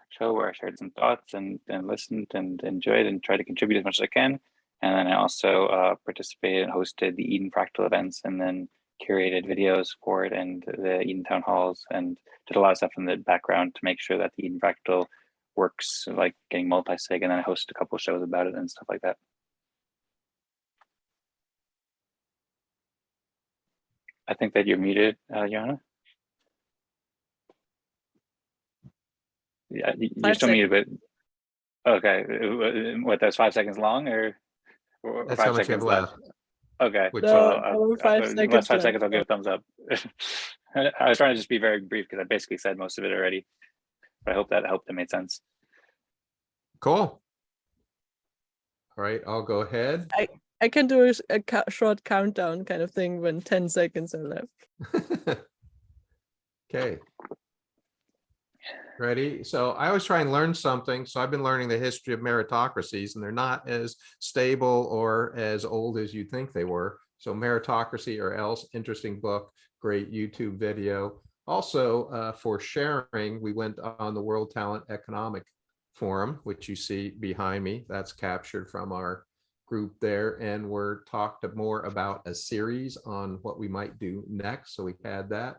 show where I shared some thoughts and listened and enjoyed and tried to contribute as much as I can. And then I also participated and hosted the Eden Fractal events, and then curated videos for it and the Eden Town Halls, and did a lot of stuff in the background to make sure that the Eden Fractal works, like getting multi-sig, and then I hosted a couple of shows about it and stuff like that. I think that you're muted, Johanna. Yeah, you're 5 still muted, seconds. but okay. What, that's 5 seconds long, or That's 5 how much you have seconds left? Okay, Which- No, well, only 5 last seconds 5 seconds, left. I'll give a thumbs up. I was trying to just be very brief because I basically said most of it already, but I hope that helped and made sense. Cool. All right, I'll go ahead. I can do a short countdown kind of thing when 10 seconds are left. Okay. Ready? So I always try and learn something. So I've been learning the history of meritocracies, and they're not as stable or as old as you think they were. So Meritocracy or Else, interesting book, great YouTube video. Also, for sharing, we went on the World Talent Economic Forum, which you see behind me. That's captured from our group there, and we're talked more about a series on what we might do next. So we had that.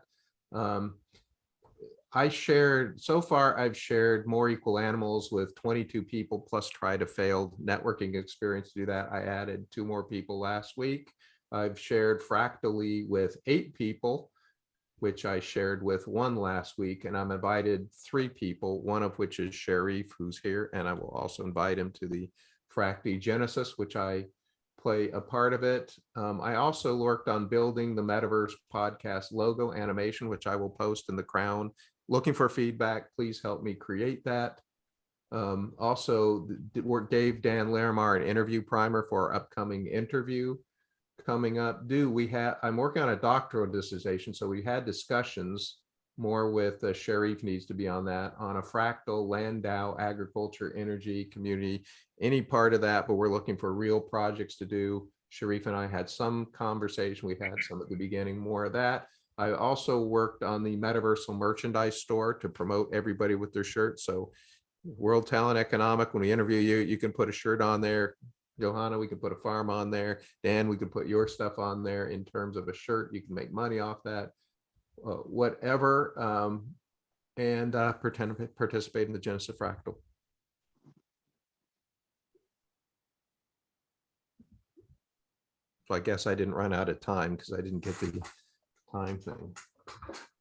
So far I've shared More Equal Animals with 22 people, plus tried a failed networking experience to do that. I added 2 more people last week. I've shared Fractally with 8 people, which I shared with 1 last week, and I'm invited 3 people, one of which is Sharif, who's here, and I will also invite him to the Fractal Genesis, which I play a part of it. I also worked on building the Metaverse podcast logo animation, which I will post in the Crown. Looking for feedback, please help me create that. Also, Dave Dan Larimar, an interview primer for our upcoming interview coming up. I'm working on a doctoral dissertation, so we had discussions more with Sharif needs to be on that, on a fractal, Landau, agriculture, energy, community, any part of that, but we're looking for real projects to do. Sharif and I had some conversation. We had some at the beginning, more of that. I also worked on the Metaversal merchandise store to promote everybody with their shirts. So World Talent Economic, when we interview you, you can put a shirt on there. Johanna, we can put a farm on there. Dan, we can put your stuff on there in terms of a shirt. You can make money off that, whatever, and participate in the Genesis Fractal. So I guess I didn't run out of time because I didn't get the time thing.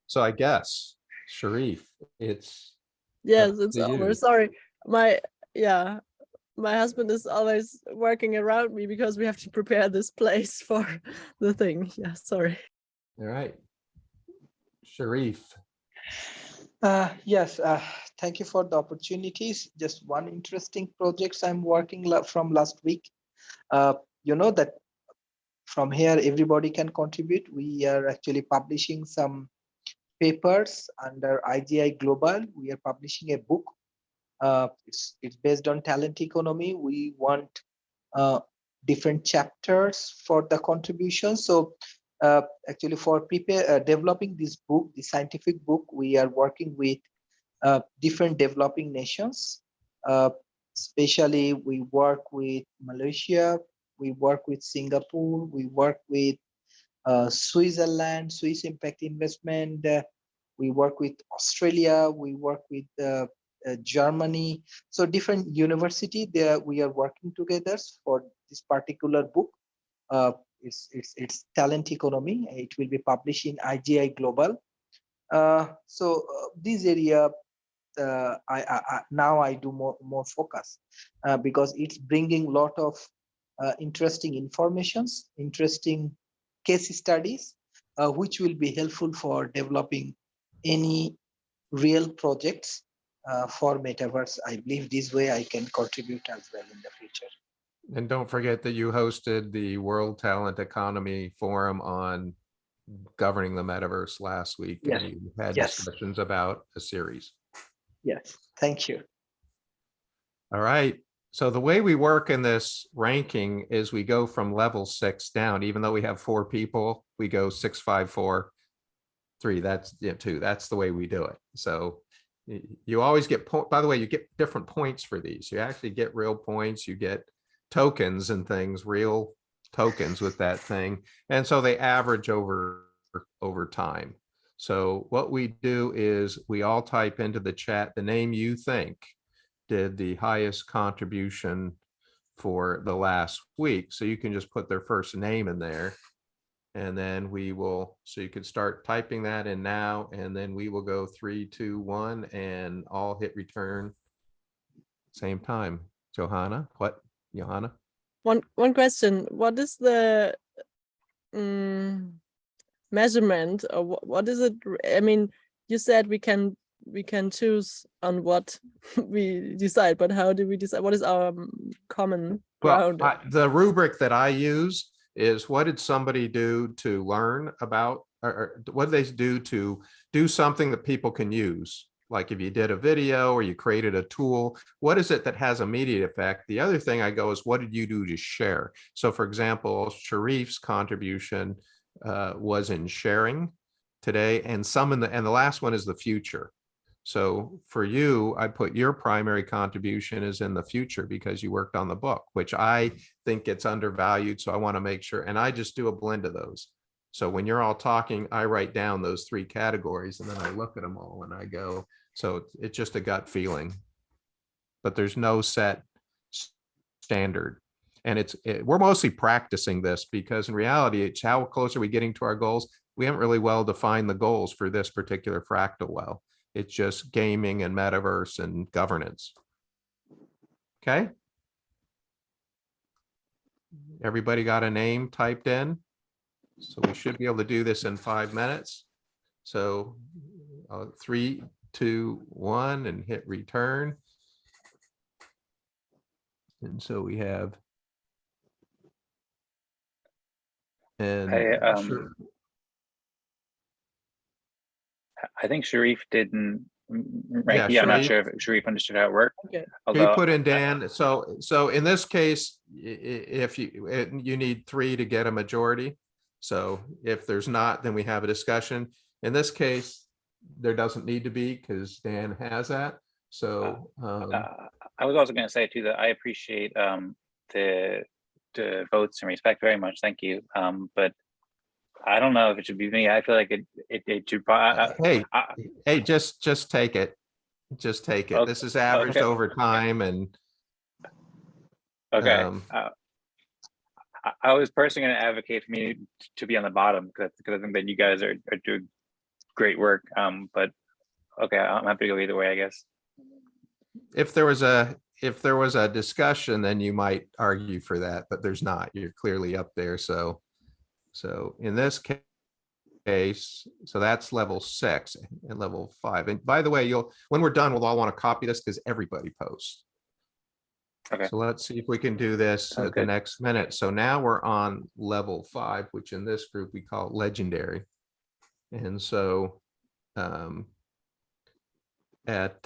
So I guess, Sharif, it's Yes, it's to over. you. Sorry. My husband is always working around me because we have to prepare this place for the thing. Yeah, sorry. All right. Sharif. Yes, thank you for the opportunities. Just one interesting projects I'm working from last week. You know that from here everybody can contribute. We are actually publishing some papers under IGI Global. We are publishing a book. It's based on talent economy. We want different chapters for the contribution. So actually for developing this book, the scientific book, we are working with different developing nations. Especially we work with Malaysia, we work with Singapore, we work with Switzerland, Swiss Impact Investment, we work with Australia, we work with Germany. So different university there we are working together for this particular book. It's talent economy. It will be published in IGI Global. This area now I do more focus because it's bringing a lot of interesting informations, interesting case studies, which will be helpful for developing any real projects for metaverse. I believe this way I can contribute as well in the future. And don't forget that you hosted the World Talent Economy Forum on governing the metaverse last week. Yes. And you had Yes. discussions about a series. Yes, thank you. All right. So the way we work in this ranking is we go from level 6 down. Even though we have 4 people, we go 6, 5, 4, 3. That's 2. That's the way we do it. So you always get by the way, you get different points for these. You actually get real points. You get tokens and things, real tokens with that thing. And so they average over time. So what we do is we all type into the chat the name you think did the highest contribution for the last week. So you can just put their first name in there. And then we will, so you could start typing that in now, and then we will go 3, 2, 1, and all hit return same time. Johanna, what? Johanna? One question. What is the measurement, or what is it? I mean, you said we can choose on what we decide, but how do we decide? What is our common Well, ground? the rubric that I use is what did somebody do to learn about, or what did they do to do something that people can use? Like if you did a video or you created a tool, what is it that has immediate effect? The other thing I go is what did you do to share? So for example, Sharif's contribution was in sharing today, and the last one is the future. So for you, I put your primary contribution is in the future because you worked on the book, which I think gets undervalued. So I want to make sure, and I just do a blend of those. So when you're all talking, I write down those 3 categories and then I look at them all and I go, so it's just a gut feeling, but there's no set standard. And we're mostly practicing this because in reality, it's how close are we getting to our goals? We haven't really well defined the goals for this particular fractal well. It's just gaming and metaverse and governance. Okay. Everybody got a name typed in? So we should be able to do this in 5 minutes. So 3, 2, 1, and hit return. And so we have. And I think Sharif didn't rank. Yeah, I'm not Sharif. sure if Sharif understood how it worked. Okay. You Although put in Dan. So in this case, if you need 3 to get a majority. So if there's not, then we have a discussion. In this case, there doesn't need to be because Dan has that. So I was also going to say too that I appreciate the votes and respect very much. Thank you. But I don't know if it should be me. I feel like it should. Hey, just take it. Just take it. Okay, This is averaged okay. over time, and okay. I was personally going to advocate for me to be on the bottom because I think that you guys are doing great work. But okay, I'm happy to go either way, I guess. if there was a discussion, then you might argue for that, but there's not. You're clearly up there. So in this case, so that's level 6 and level 5. And by the way, when we're done, we'll all want to copy this because everybody posts. Okay. So let's see if we can do this at the next minute. So now we're on level 5, which in this group we call legendary. And so at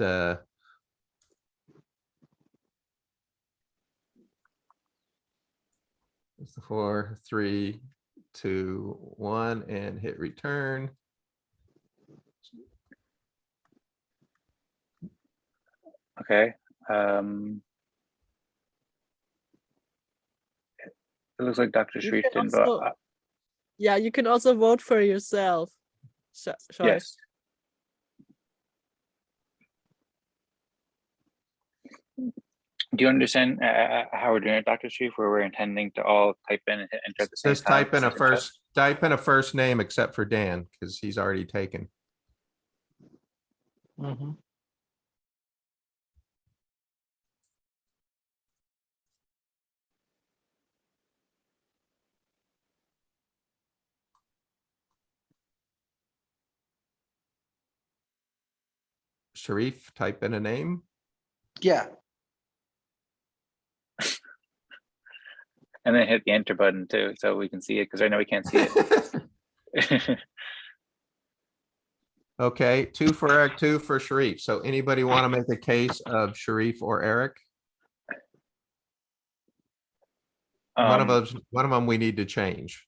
4, 3, 2, 1, and hit return. Okay. It looks like Dr. Sharif didn't vote. Yeah, you can also vote for yourself. Yes. Do you understand how we're doing it, Dr. Sharif, where we're intending to all type in and hit enter at the same Just time? type in a first name except for Dan because he's already taken. Mhm. Sharif, type in a name. Yeah, And then hit the enter button too, so we can see it, because right now we can't see it. Okay, 2 for Eric, 2 for Sharif. So anybody want to make a case of Sharif or Eric? One of them we need to change.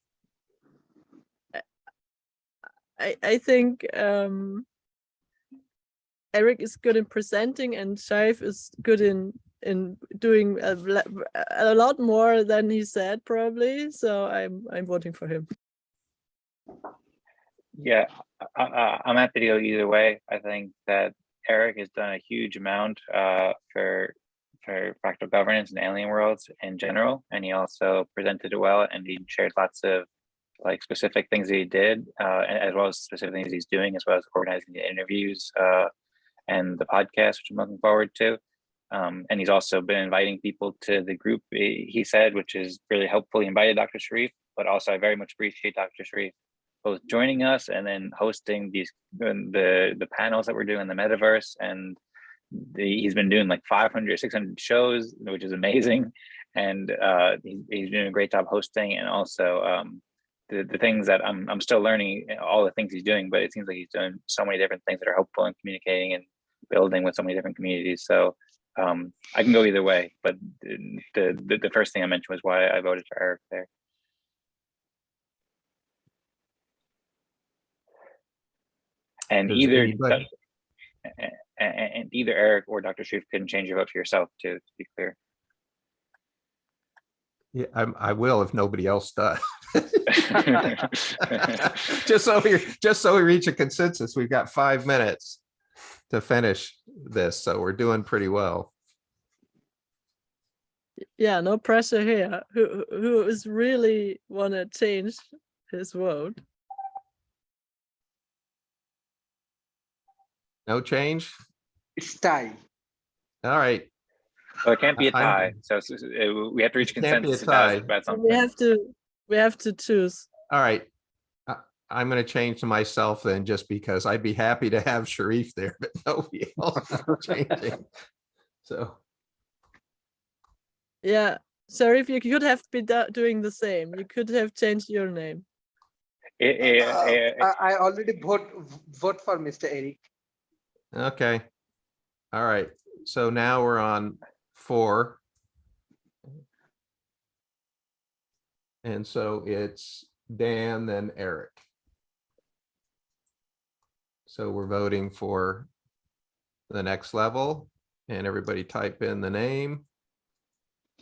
I think Eric is good in presenting, and Shaif is good in doing a lot more than he said, probably. So I'm voting for him. Yeah, I'm happy to go either way. I think that Eric has done a huge amount for fractal governance and alien worlds in general, and he also presented it well, and he shared lots of like specific things that he did, as well as specific things he's doing, as well as organizing the interviews and the podcast, which I'm looking forward to. And he's also been inviting people to the group, he said, which is really helpful. He invited Dr. Sharif, but also I very much appreciate Dr. Sharif both joining us and then hosting these the panels that we're doing in the metaverse. And he's been doing like 500, 600 shows, which is amazing. And he's doing a great job hosting, and also the things that I'm still learning, all the things he's doing, but it seems like he's doing so many different things that are helpful in communicating and building with so many different communities. So I can go either way, but the first thing I mentioned was why I voted for Eric there. And Does either anybody- and either Eric or Dr. Sharif can change your vote for yourself, to be clear. Yeah, I will if nobody else does. Just so we reach a consensus, we've got 5 minutes to finish this, so we're doing pretty well. Yeah, no pressure here. Who is really want to change his vote? No change? It's tie. All right. Well, it can't be a I'm- tie, so we have to reach a It can't be a consensus about tie. something. We have to choose. All right. I'm going to change to myself then, just because I'd be happy to have Sharif there, but nobody else is changing. So, Yeah, Sharif, you could have been doing the same. You could have changed your name. I already vote for Mr. Eric. okay. All right. So now we're on 4. And so it's Dan, then Eric. So we're voting for the next level, and everybody type in the name.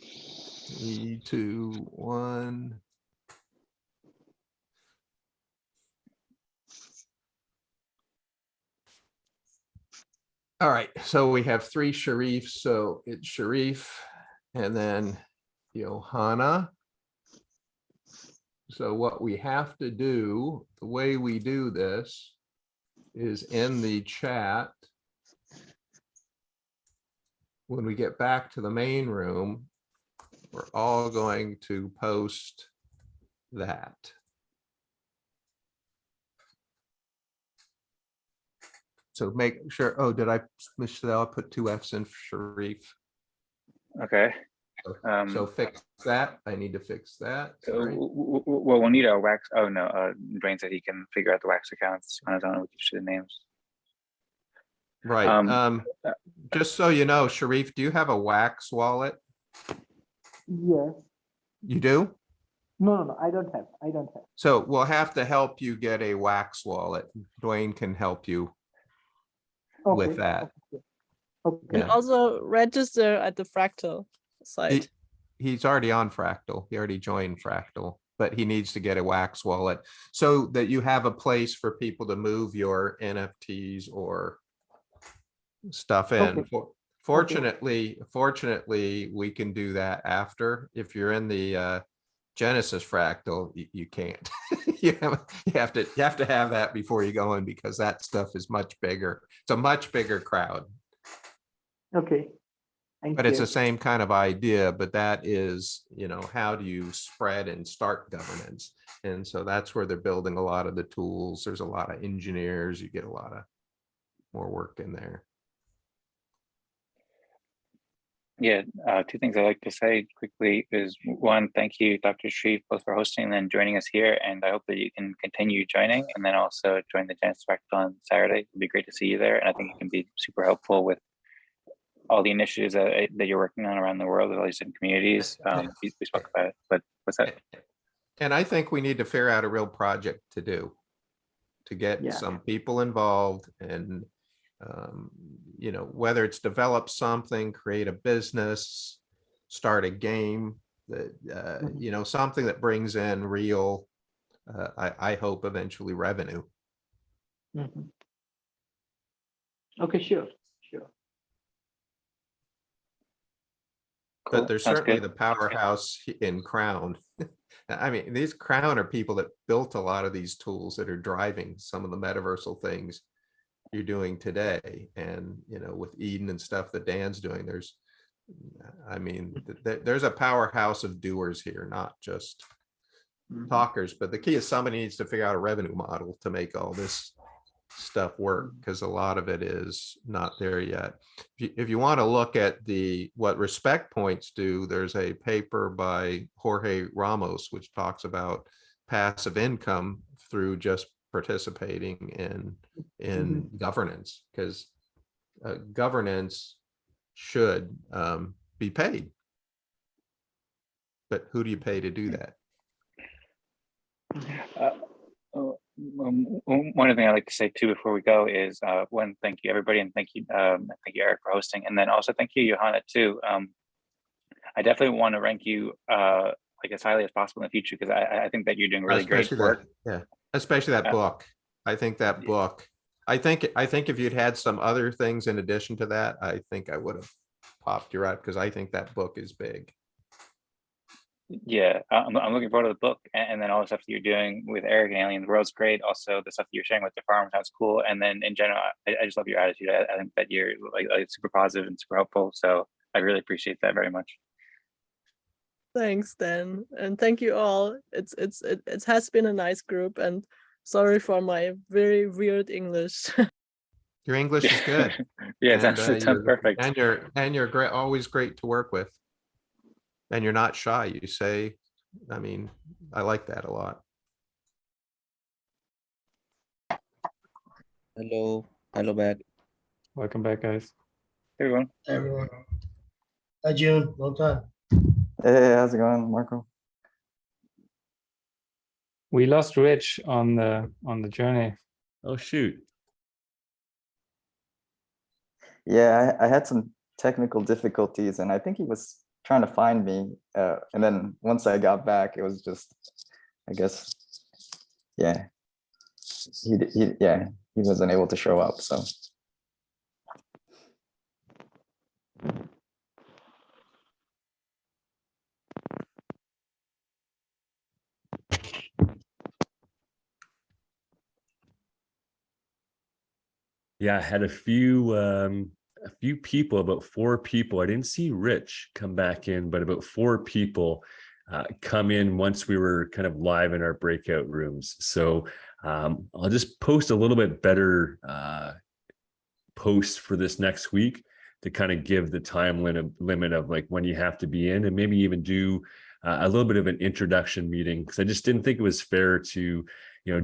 3, 2, 1. All right, so we have 3 Sharifs, so it's Sharif and then Johanna. So what we have to do, the way we do this is in the chat. When we get back to the main room, we're all going to post that. So make sure, oh, did I put 2 Fs in for Sharif? Okay. So fix that. I need to fix that. Sorry. Well, we'll need a wax. Oh no, Dwayne said he can figure out the wax accounts on his own with each of the names. Right. Just so you know, Sharif, do you have a wax wallet? Yes. You do? No, I don't have. So we'll have to help you get a wax wallet. Dwayne can help you with that. And Yeah. also register at the ƒractal site. He's already on ƒractal. He already joined ƒractal, but he needs to get a wax wallet so that you have a place for people to move your NFTs or stuff in. Fortunately, we can do that after. If you're in the Genesis ƒractal, you can't. you have to have that before you go in, because that stuff is much bigger. It's a much bigger crowd. Okay. But it's the same kind of idea, but that is, how do you spread and start governance? And so that's where they're building a lot of the tools. There's a lot of engineers, you get a lot of more work in there. Yeah, two things I'd like to say quickly is one, thank you, Dr. Shreve, both for hosting and then joining us here. And I hope that you can continue joining and then also join the Genesis ƒractal on Saturday. It'd be great to see you there. And I think it can be super helpful with all the initiatives that you're working on around the world with all these different communities. We spoke about it, but what's that? And I think we need to figure out a real project to do, to get Yeah. some people involved and, you know, whether it's develop something, create a business, start a game that, you know, something that brings in real, I hope eventually revenue. Mhm. Okay, sure. Cool. But there's Sounds certainly good. the powerhouse in Crown. I mean, these Crown are people that built a lot of these tools that are driving some of the metaversal things you're doing today. And, you know, with Eden and stuff that Dan's doing, there's, I mean, there's a powerhouse of doers here, not just talkers. But the key is somebody needs to figure out a revenue model to make all this stuff work, because a lot of it is not there yet. If you want to look at what respect points do, there's a paper by Jorge Ramos which talks about passive income through just participating in governance, because governance should be paid, but who do you pay to do that? One other thing I'd like to say too before we go is one, thank you everybody, and thank you Eric for hosting, and then also thank you Johanna too. I definitely want to rank you like as highly as possible in the future, because I think that you're doing really great work. Especially that book. I think that book. I think if you'd had some other things in addition to that, I think I would have popped you out, because I think that book is big. Yeah, I'm looking forward to the book, and then all the stuff that you're doing with Eric and Alien World's great. Also, the stuff that you're sharing with the farm sounds cool. And then in general, I just love your attitude. I think that you're like super positive and super helpful. So I really appreciate that very much. Thanks, Dan, and thank you all. It has been a nice group, and sorry for my very weird English. Your English is good. Yeah, and, it sounds perfect. And you're great, always great to work with. And you're not shy. You say, I mean, I like that a lot. Hello back. Welcome back, guys. Hey, everyone. Everyone. Hi, June. Long time. Hey, how's it going, Marco? We lost Rich on the journey. Oh, shoot. Yeah, I had some technical difficulties, and I think he was trying to find me. And then once I got back, it was just, I guess, yeah, he wasn't able to show up. So. Yeah, I had a few people, about 4 people. I didn't see Rich come back in, but about 4 people come in once we were kind of live in our breakout rooms. So I'll just post a little bit better post for this next week to kind of give the time limit of like when you have to be in, and maybe even do a little bit of an introduction meeting, because I just didn't think it was fair to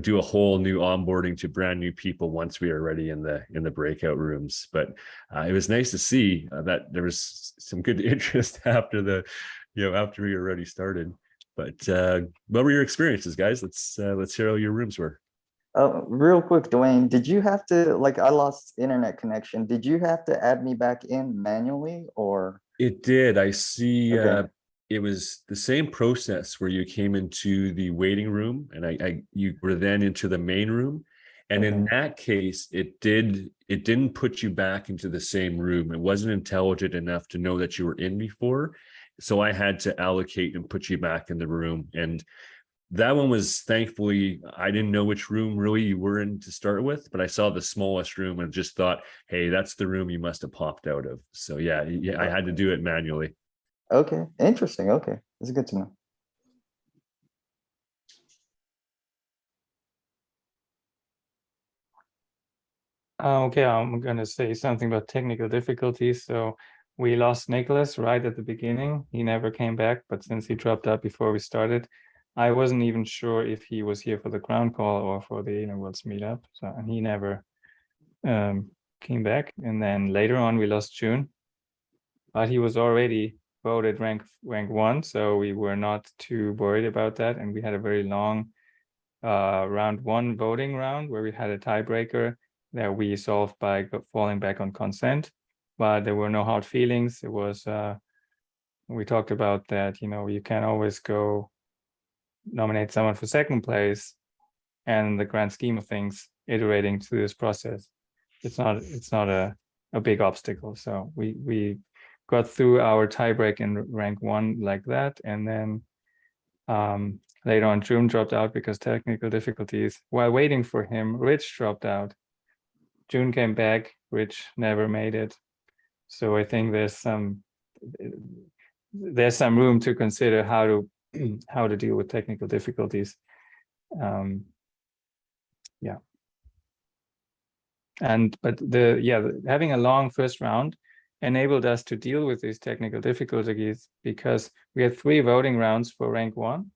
do a whole new onboarding to brand new people once we are already in the breakout rooms. But it was nice to see that there was some good interest after after we already started. But what were your experiences, guys? Let's hear how your rooms were. Real quick, Dwayne, did you have to, like, I lost internet connection. Did you have to add me back in manually, or? It did. I see. Okay. It was the same process where you came into the waiting room, and you were then into the main room. And in that case, it didn't put you back into the same room. It wasn't intelligent enough to know that you were in before. So I had to allocate and put you back in the room. And that one was, thankfully, I didn't know which room really you were in to start with, but I saw the smallest room and just thought, hey, that's the room you must have popped out of. So yeah, I had to do it manually. Okay, interesting. Okay, it's good to know. Okay, I'm going to say something about technical difficulties. So We lost Nicholas right at the beginning. He never came back, but since he dropped out before we started, I wasn't even sure if he was here for the ground call or for the Alien Worlds meetup. So, and he never came back. And then later on, we lost June, but he was already voted rank 1, so we were not too worried about that. And we had a very long round 1 voting round where we had a tiebreaker that we solved by falling back on consent, but there were no hard feelings. It was we talked about that, you know, you can always go nominate someone for 2nd place, and in the grand scheme of things, iterating through this process, it's not a big obstacle. So we got through our tiebreak in rank 1 like that, and then later on, June dropped out because technical difficulties. While waiting for him, Rich dropped out. June came back. Rich never made it. So I think there's some room to consider how to deal with technical difficulties. Yeah. But having a long first round enabled us to deal with these technical difficulties because we had 3 voting rounds for rank 1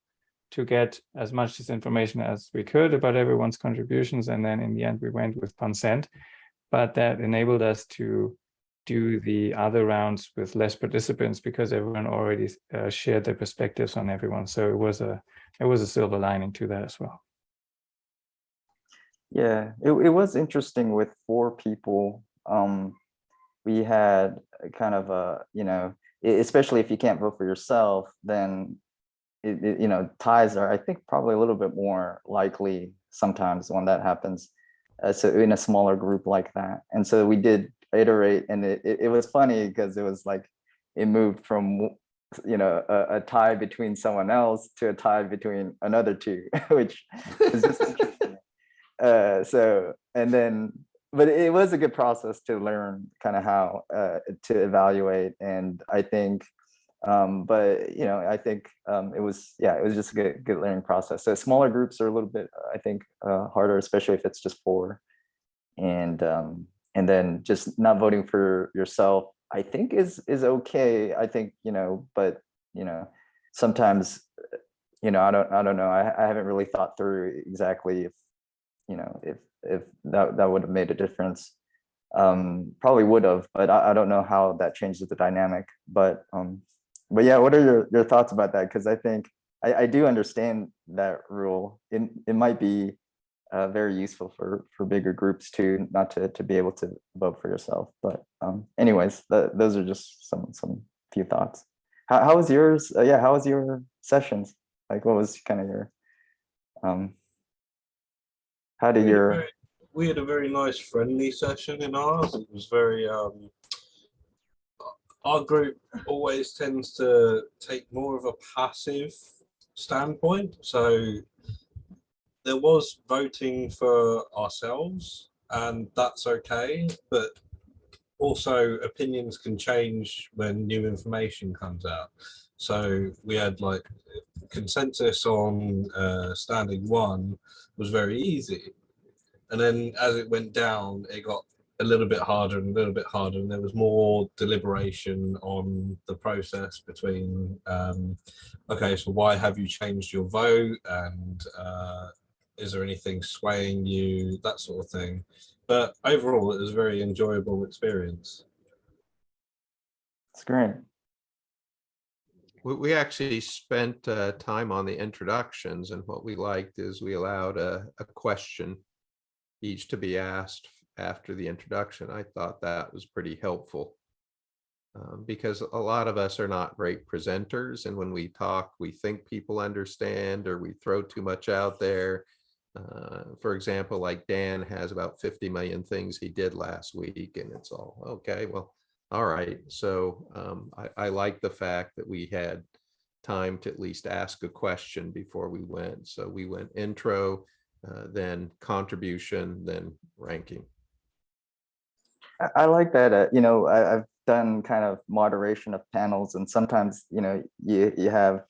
to get as much information as we could about everyone's contributions. And then in the end, we went with consent, but that enabled us to do the other rounds with less participants because everyone already shared their perspectives on everyone. So it was a silver lining to that as well. Yeah, it was interesting with 4 people. We had kind of a, you know, especially if you can't vote for yourself, then you know, ties are, I think, probably a little bit more likely sometimes when that happens. So in a smaller group like that, and so we did iterate, and it was funny because it was like it moved from, you know, a tie between someone else to a tie between another 2, which is just interesting. So, and then, but it was a good process to learn kind of how to evaluate, and I think. But you know, I think it was just a good learning process. So smaller groups are a little bit, I think, harder, especially if it's just 4, and then just not voting for yourself, I think is okay. I think, you know, but you know, sometimes, you know, I don't know. I haven't really thought through exactly if, you know, if that would have made a difference. Probably would have, but I don't know how that changes the dynamic. But yeah, what are your thoughts about that? Because I think I do understand that rule. It might be very useful for bigger groups too, not to be able to vote for yourself. But anyways, those are just some few thoughts. How was yours? Yeah, how was your sessions? Like, what was kind of your how did your we had a very nice friendly session in ours. It was very our group always tends to take more of a passive standpoint. So there was voting for ourselves, and that's okay, but also opinions can change when new information comes out. So we had like consensus on standing 1 was very easy. And then as it went down, it got a little bit harder and a little bit harder, and there was more deliberation on the process between, okay, so why have you changed your vote, and is there anything swaying you, that sort of thing. But overall, it was a very enjoyable experience. It's great. We actually spent time on the introductions, and what we liked is we allowed a question each to be asked after the introduction. I thought that was pretty helpful because a lot of us are not great presenters, and when we talk, we think people understand, or we throw too much out there. For example, like Dan has about 50 million things he did last week, and it's all okay. Well, all right. So I like the fact that we had time to at least ask a question before we went. So we went intro, then contribution, then ranking. I like that. You know, I've done kind of moderation of panels, and sometimes, you know, you have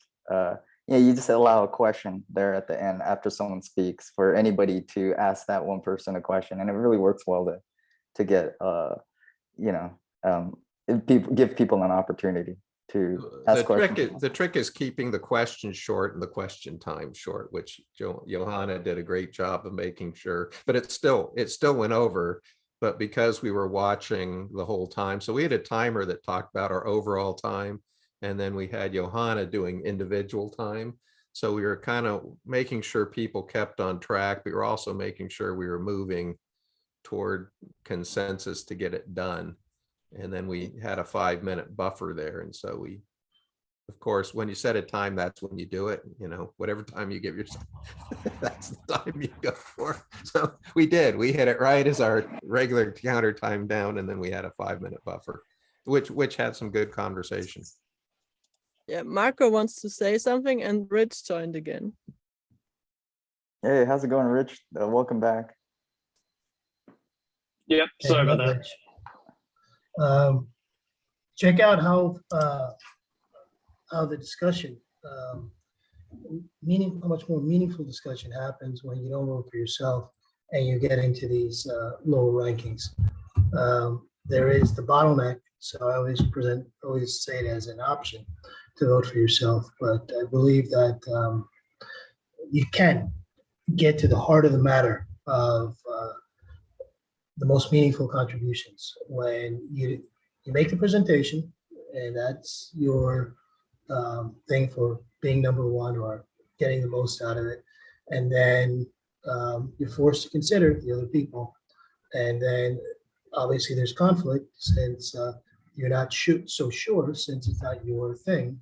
you just allow a question there at the end after someone speaks for anybody to ask that one person a question, and it really works well to get you know, people give people an opportunity to ask questions. The trick is keeping the question short and the question time short, which Johanna did a great job of making sure, but it still went over. But because we were watching the whole time, so we had a timer that talked about our overall time, and then we had Johanna doing individual time. So we were kind of making sure people kept on track. We were also making sure we were moving toward consensus to get it done. And then we had a 5-minute buffer there. And so we, of course, when you set a time, that's when you do it, you know, whatever time you give yourself, that's the time you go for. So we did, we hit it right as our regular counter time down. And then we had a 5-minute buffer, which had some good conversation. Yeah, Marco wants to say something, and Rich joined again. Hey, how's it going, Rich? Welcome back. Yep, sorry about that. Check out how the discussion, how much more meaningful discussion happens when you don't vote for yourself and you get into these lower rankings. There is the bottleneck, so I always say it as an option to vote for yourself, but I believe that you can get to the heart of the matter of the most meaningful contributions when you make the presentation, and that's your thing for being number one or getting the most out of it. And then you're forced to consider the other people. And then obviously there's conflict since you're not so sure, since it's not your thing.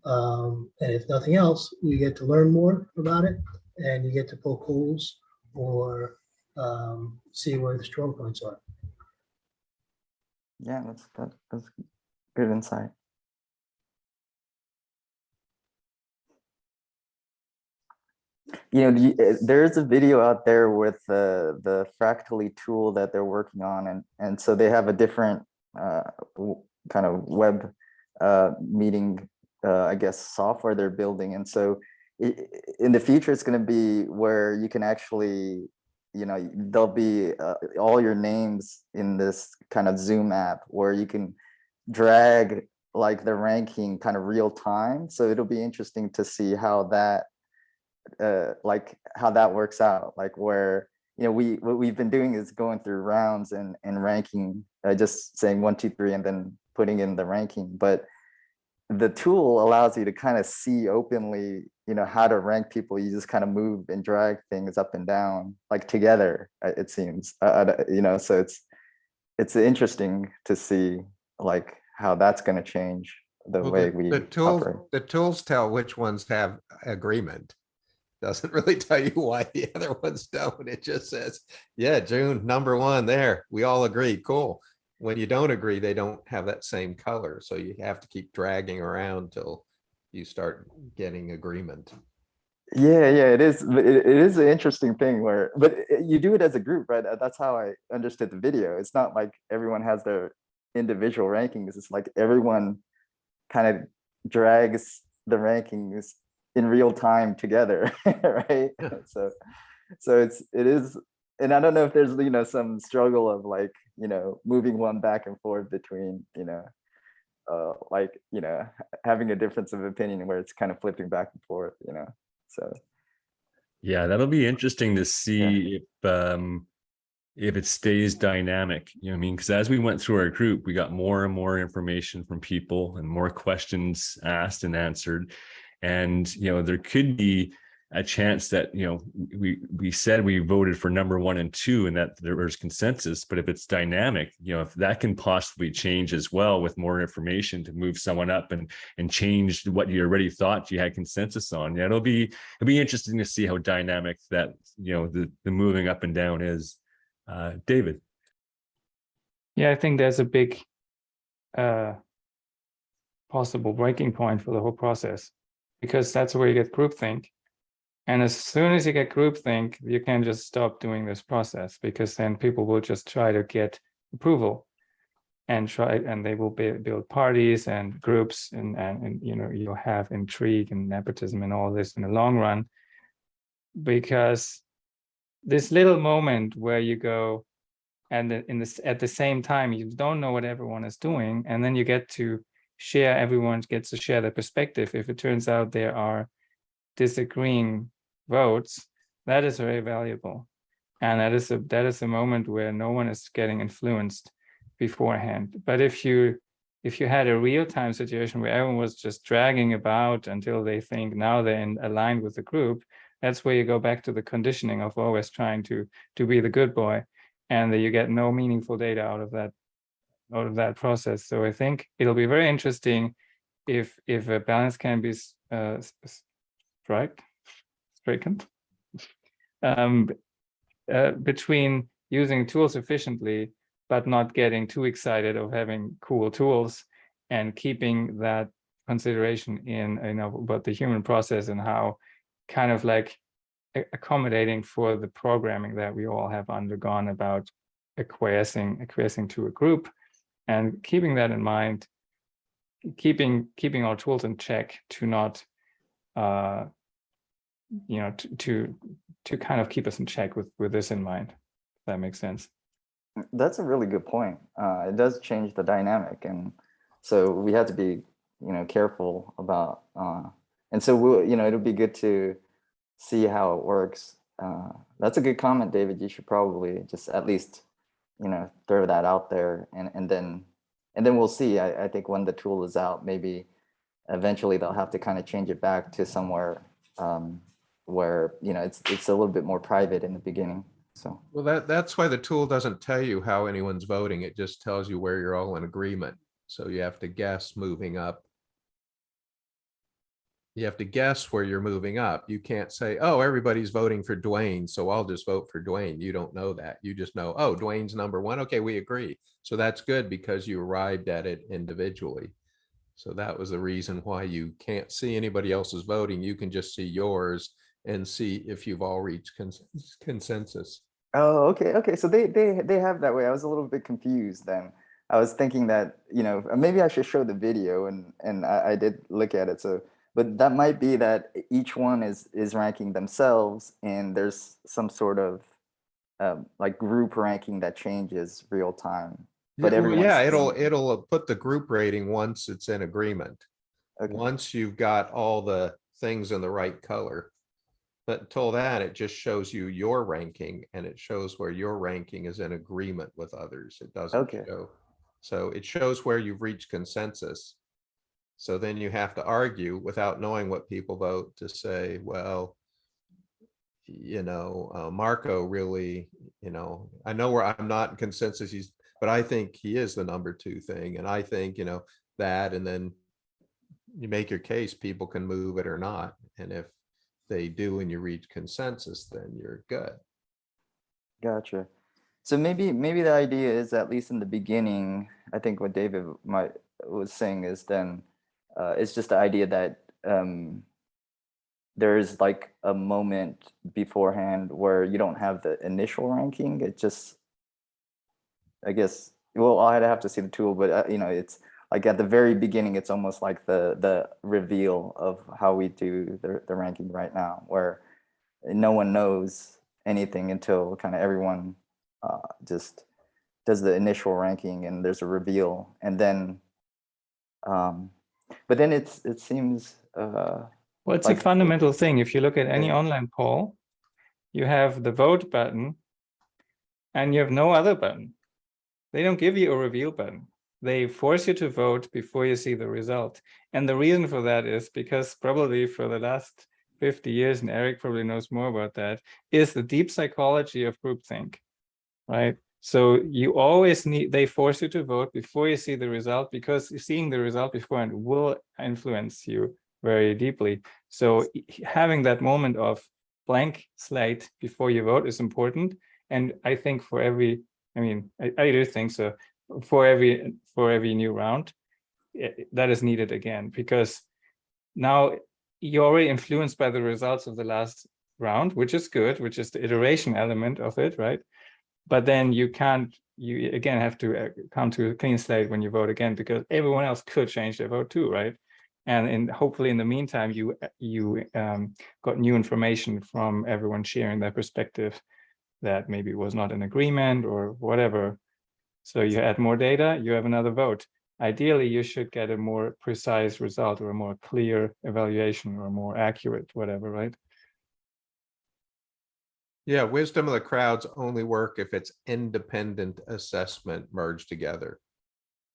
And if nothing else, you get to learn more about it, and you get to poke holes or see where the strong points are. Yeah, that's good insight. You know, there is a video out there with the Fractally tool that they're working on, and so they have a different kind of web meeting, I guess, software they're building. And so in the future, it's going to be where you can actually, you know, there'll be all your names in this kind of Zoom app where you can drag like the ranking kind of real time. So it'll be interesting to see how that how that works out, like where, you know, what we've been doing is going through rounds and ranking, just saying 1, 2, 3, and then putting in the ranking. But the tool allows you to kind of see openly, you know, how to rank people. You just kind of move and drag things up and down, like together, it seems, you know, so it's interesting to see like how that's going to change the way we operate. The tools tell which ones have agreement. Doesn't really tell you why the other ones don't. It just says, yeah, June, number one there. We all agree. Cool. When you don't agree, they don't have that same color. So you have to keep dragging around till you start getting agreement. Yeah, it is. It is an interesting thing but you do it as a group, right? That's how I understood the video. It's not like everyone has their individual rankings. It's like everyone kind of drags the rankings in real time together, right? So it is, and I don't know if there's, you know, some struggle of like, you know, moving one back and forth between, you know, like, you know, having a difference of opinion where it's kind of flipping back and forth, you know. So yeah, that'll be interesting to see if it stays dynamic, you know what I mean? Because as we went through our group, we got more and more information from people and more questions asked and answered. And, you know, there could be a chance that, you know, we said we voted for number 1 and 2 and that there was consensus, but if it's dynamic, you know, if that can possibly change as well with more information to move someone up and change what you already thought you had consensus on. Yeah, it'll be interesting to see how dynamic that, you know, the moving up and down is. David. Yeah, I think there's a big possible breaking point for the whole process, because that's where you get groupthink. And as soon as you get groupthink, you can just stop doing this process, because then people will just try to get approval and they will build parties and groups, and you know, you'll have intrigue and nepotism and all this in the long run. Because this little moment where you go, and at the same time you don't know what everyone is doing, and then you get to share, everyone gets to share their perspective. If it turns out there are disagreeing votes, that is very valuable, and that is a moment where no one is getting influenced beforehand. But if you had a real-time situation where everyone was just dragging about until they think now they're aligned with the group, that's where you go back to the conditioning of always trying to be the good boy, and that you get no meaningful data out of that process. So I think it'll be very interesting if a balance can be stricken between using tools efficiently but not getting too excited of having cool tools, and keeping that consideration in, about the human process and how kind of like accommodating for the programming that we all have undergone about acquiescing to a group, and keeping that in mind, keeping our tools in check to not to kind of keep us in check with this in mind, if that makes sense. That's a really good point. It does change the dynamic, and so we have to be, careful about. And so we'll, it'll be good to see how it works. That's a good comment, David. You should probably just at least, throw that out there, and then we'll see. I think when the tool is out, maybe eventually they'll have to kind of change it back to somewhere where it's a little bit more private in the beginning. So, well, that's why the tool doesn't tell you how anyone's voting. It just tells you where you're all in agreement. So you have to guess moving up. You have to guess where you're moving up. You can't say, oh, everybody's voting for Dwayne, so I'll just vote for Dwayne. You don't know that. You just know, oh, Dwayne's number one. Okay, we agree. So that's good because you arrived at it individually. So that was the reason why you can't see anybody else's voting. You can just see yours and see if you've all reached consensus. oh, okay. So they have that way. I was a little bit confused then. I was thinking that, maybe I should show the video, and I did look at it. So, but that might be that each one is ranking themselves, and there's some sort of like group ranking that changes real time. But yeah, it'll put the group rating once it's in agreement. Okay. Once you've got all the things in the right color. But until that, it just shows you your ranking, and it shows where your ranking is in agreement with others. It doesn't show. So it shows where you've reached consensus. So then you have to argue without knowing what people vote to say, well, Marco really, I know where I'm not in consensus, but I think he is the number two thing. And I think, that, and then you make your case, people can move it or not. And if they do and you reach consensus, then you're good. Gotcha. So maybe the idea is, at least in the beginning, I think what David was saying is then it's just the idea that there is like a moment beforehand where you don't have the initial ranking. It just, I guess, well, I'd have to see the tool, but it's like at the very beginning, it's almost like the reveal of how we do the ranking right now, where no one knows anything until kind of everyone just does the initial ranking, and there's a reveal, and then but then it seems well, it's like a fundamental thing. If you look at any online poll, you have the vote button and you have no other button. They don't give you a reveal button. They force you to vote before you see the result. And the reason for that is because probably for the last 50 years, and Eric probably knows more about that, is the deep psychology of groupthink, right? So you always they force you to vote before you see the result, because seeing the result beforehand will influence you very deeply. So having that moment of blank slate before you vote is important. And I think for every, I do think so, for every new round, that is needed again, because now you're already influenced by the results of the last round, which is good, which is the iteration element of it, right? But then you again have to come to a clean slate when you vote again, because everyone else could change their vote too, right? And hopefully in the meantime, you got new information from everyone sharing their perspective. that maybe was not in agreement or whatever. So you add more data, you have another vote. Ideally, you should get a more precise result or a more clear evaluation or more accurate, whatever, right? Yeah, wisdom of the crowds only work if it's independent assessment merged together.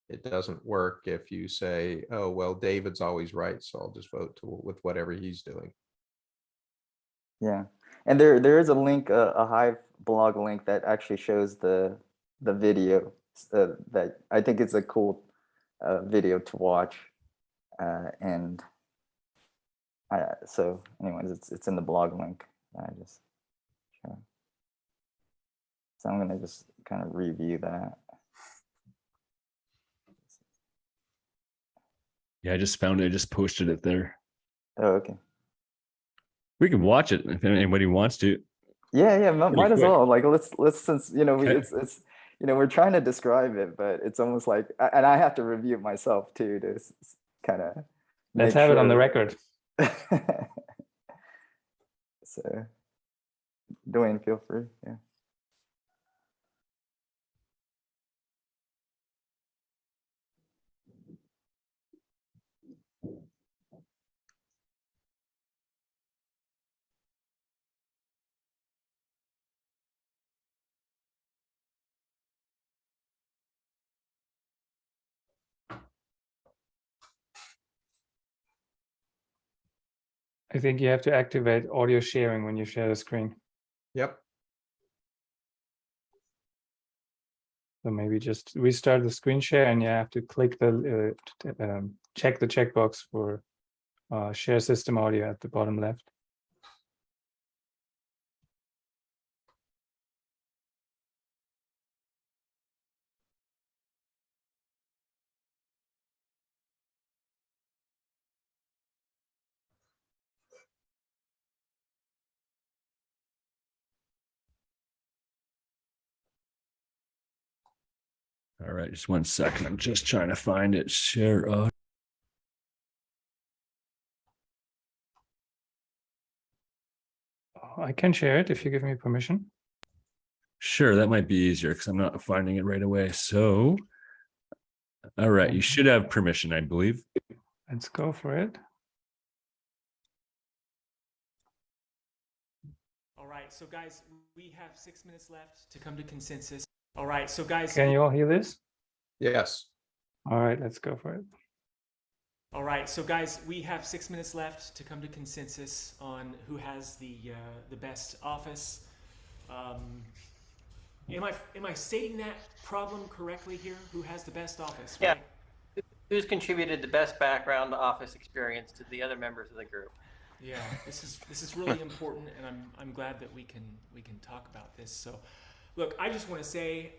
It doesn't work if you say, oh, well, David's always right, so I'll just vote with whatever he's doing. Yeah, and there is a link, a Hive blog link that actually shows the video that I think it's a cool video to watch, and so anyways, it's in the blog link. I just so I'm gonna just kind of review that. Yeah, I just found it. I just posted it there. Oh, okay. We can watch it if anybody wants to. Yeah, might as quick. well. Like let's since Okay. it's we're trying to describe it, but it's almost like, and I have to review it myself too to kind of Let's have it on the record. So, Dwayne, feel free. Yeah. I think you have to activate audio sharing when you share the screen. Yep. So maybe just restart the screen share and you have to click the check the checkbox for share system audio at the bottom left. All right, just 1 second. I'm just trying to find it. Share. I can share it if you give me permission. Sure, that might be easier because I'm not finding it right away. So, all right, you should have permission, I believe. Let's go for it. All right, so guys, we have 6 minutes left to come to consensus. All right, so guys. Can you all hear this? Yes. All right, let's go for it. All right, so guys, we have 6 minutes left to come to consensus on who has the best office. Am I stating that problem correctly here? Who has the best office? Right? Yeah. Who's contributed the best background to office experience to the other members of the group? Yeah, this is really important, and I'm glad that we can talk about this. So, look, I just want to say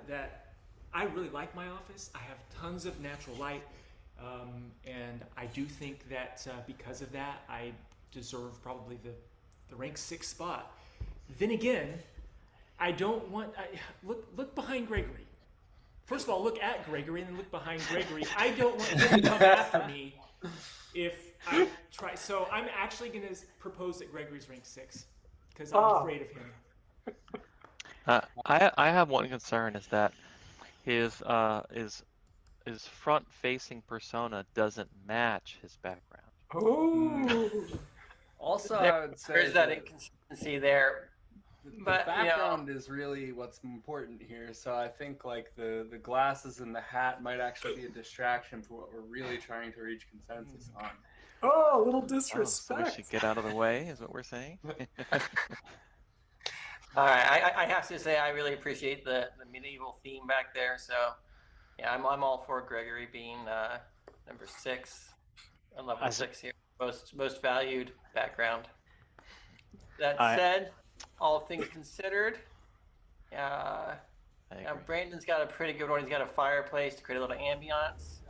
that I really like my office. I have tons of natural light, and I do think that because of that, I deserve probably the rank 6 spot. Then again, I don't want look behind Gregory. First of all, look at Gregory and then look behind Gregory. I don't want him to come after me if I try. So I'm actually going to propose that Gregory's rank 6 because I'm afraid of him. I have one concern is that his front-facing persona doesn't match his background. Oh. Also, I would say there's that inconsistency there. But the background is really what's important here. So I think like the glasses and the hat might actually be a distraction for what we're really trying to reach consensus on. Oh, a little So disrespect. we should get out of the way, is what we're saying. All right, I have to say I really appreciate the medieval theme back there. So yeah, I'm all for Gregory being number 6, level 6 here, most valued background. That said, all things considered, Brandon's got a pretty good one. He's got a fireplace to create a little ambiance.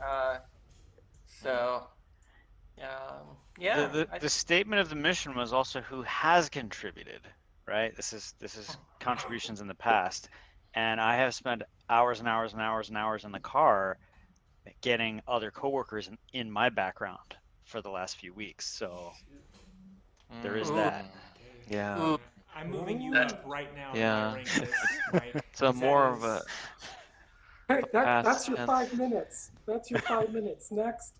Yeah. The statement of the mission was also who has contributed, right? This is contributions in the past, and I have spent hours and hours and hours and hours in the car getting other coworkers in my background for the last few weeks. So there is that. Yeah. I'm moving you Ooh. up right now in Yeah. my rank list, Mike. So 'cause that more of a is- Hey, past that's your tense. 5 minutes. That's your 5 minutes. Next.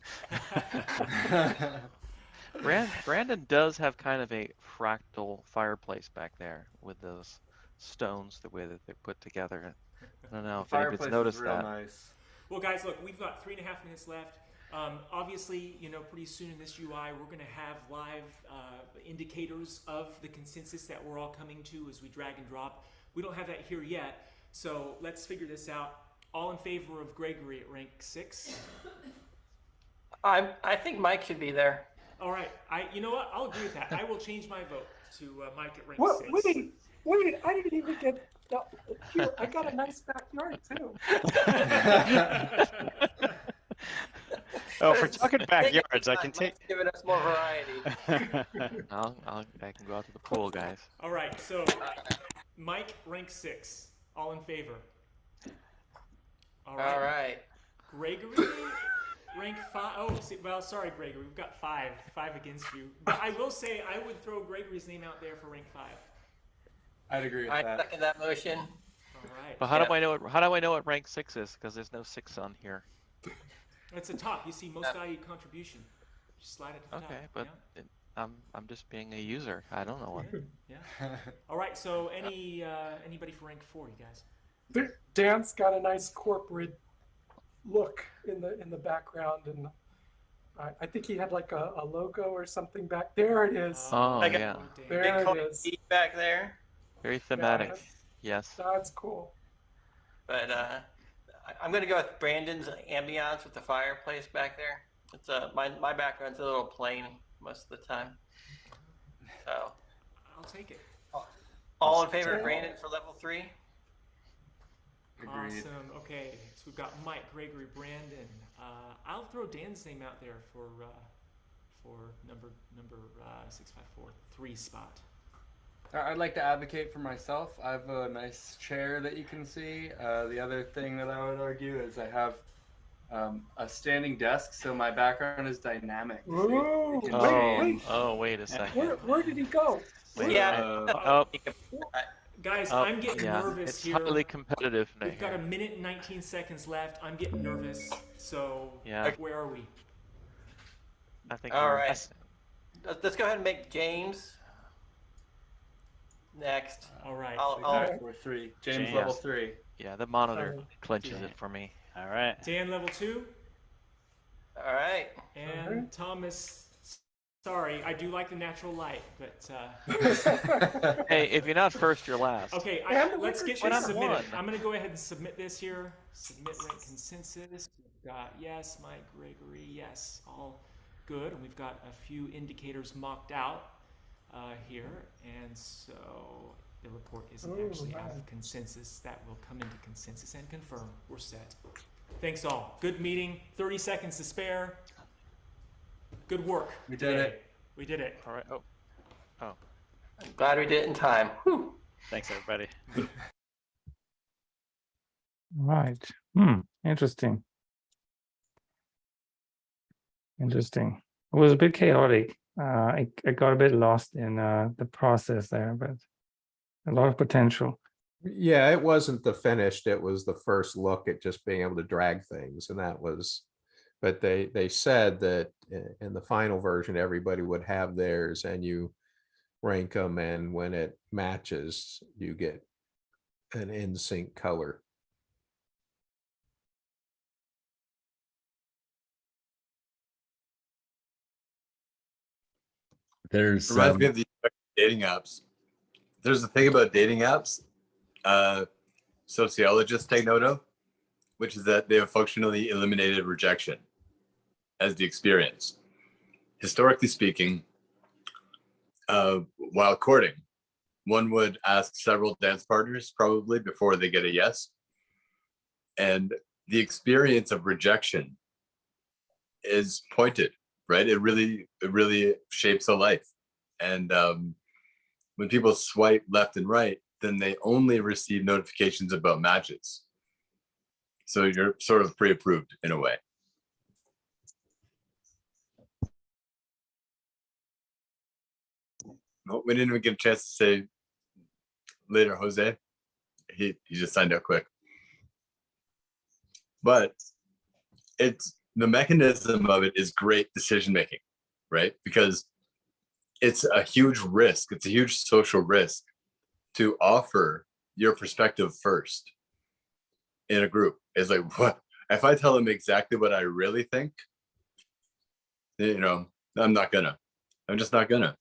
Brandon does have kind of a fractal fireplace back there with those stones, the way that they're put together. I don't know if anybody's Fireplace is noticed real that. nice. Well, guys, look, we've got 3.5 minutes left. Obviously, you know, pretty soon in this UI, we're going to have live indicators of the consensus that we're all coming to as we drag and drop. We don't have that here yet, so let's figure this out. All in favor of Gregory at rank 6? I think Mike should be there. All right, you know what? I'll agree with that. I will change my vote to Mike at rank What? 6. Wait! I didn't even get. Here, I got a nice backyard too. Oh, if we're talking backyards, I can take. Mike's giving us more variety. I can go out to the pool, guys. All right, so Mike, rank 6. All in favor? All right. Gregory, rank 5. Oh, well, sorry, Gregory. We've got 5 against you. But I will say I would throw Gregory's name out there for rank 5. I'd agree with I that. second that motion. All right. But how do I know what rank 6 is? Because there's no 6 on here. It's the top. You see most valued contribution. Just slide it to the top. Okay, but yeah. I'm just being a user. I don't know what. Yeah. All right. So anybody for rank 4, you guys? Dan's got a nice corporate look in the background, and I think he had like a logo or something back there. It is. Oh I got yeah. There Big it is. back there. Very thematic. that's- Yes. That's cool. But I'm gonna go with Brandon's ambiance with the fireplace back there. It's my background's a little plain most of the time. So I'll take it. all in favor of Brandon for level 3? Agreed. Awesome. Okay. So we've got Mike, Gregory, Brandon. I'll throw Dan's name out there for number 654 3 spot. I'd like to advocate for myself. I have a nice chair that you can see. The other thing that I would argue is I have a standing desk, so my background is dynamic. Ooh, It can wait, change. Wait a second. Where did he go? Wait, Yeah. Guys, oh, I'm getting yeah. nervous It's here. highly competitive. We've got here. 1 minute and 19 seconds left. I'm getting nervous. So Yeah. where are we? I think. All we're- right. Let's go ahead and make James next. All right. We're 3. James level 3. Yeah, the monitor clenches it for me. All right. Dan, level 2. All right. And Thomas, sorry, I do like the natural light, but Hey, if you're not first, you're last. okay. Let's get One this on submitted. one. I'm gonna go ahead and submit this here. Submit rank consensus. We've got yes, Mike, Gregory, yes, all good, and we've got a few indicators mocked out here, and so the report isn't actually out of consensus. That will come into consensus and confirm we're set. Thanks all. Good meeting. 30 seconds to spare. Good work. We did it. We did it. All right. Oh. I'm glad we did it in time. Whew. Thanks, everybody. Right. Interesting. Interesting. It was a bit chaotic. I got a bit lost in the process there, but a lot of potential. Yeah, it wasn't the finished, it was the first look at just being able to drag things, and that was, but they said that in the final version, everybody would have theirs and you rank them, and when it matches, you get an in sync color. There's Reminds me of the dating apps. There's a thing about dating apps sociologists take note of, which is that they have functionally eliminated rejection as the experience. Historically speaking, while courting, one would ask several dance partners probably before they get a yes. And the experience of rejection is pointed, right? It really shapes a life. And when people swipe left and right, then they only receive notifications about matches. So you're sort of pre-approved in a way. Well, we didn't even get a chance to say later, Jose. He just signed out quick. But it's the mechanism of it is great decision making, right? Because it's a huge risk. It's a huge social risk to offer your perspective first in a group. It's like, what if I tell them exactly what I really think? You know, I'm just not gonna.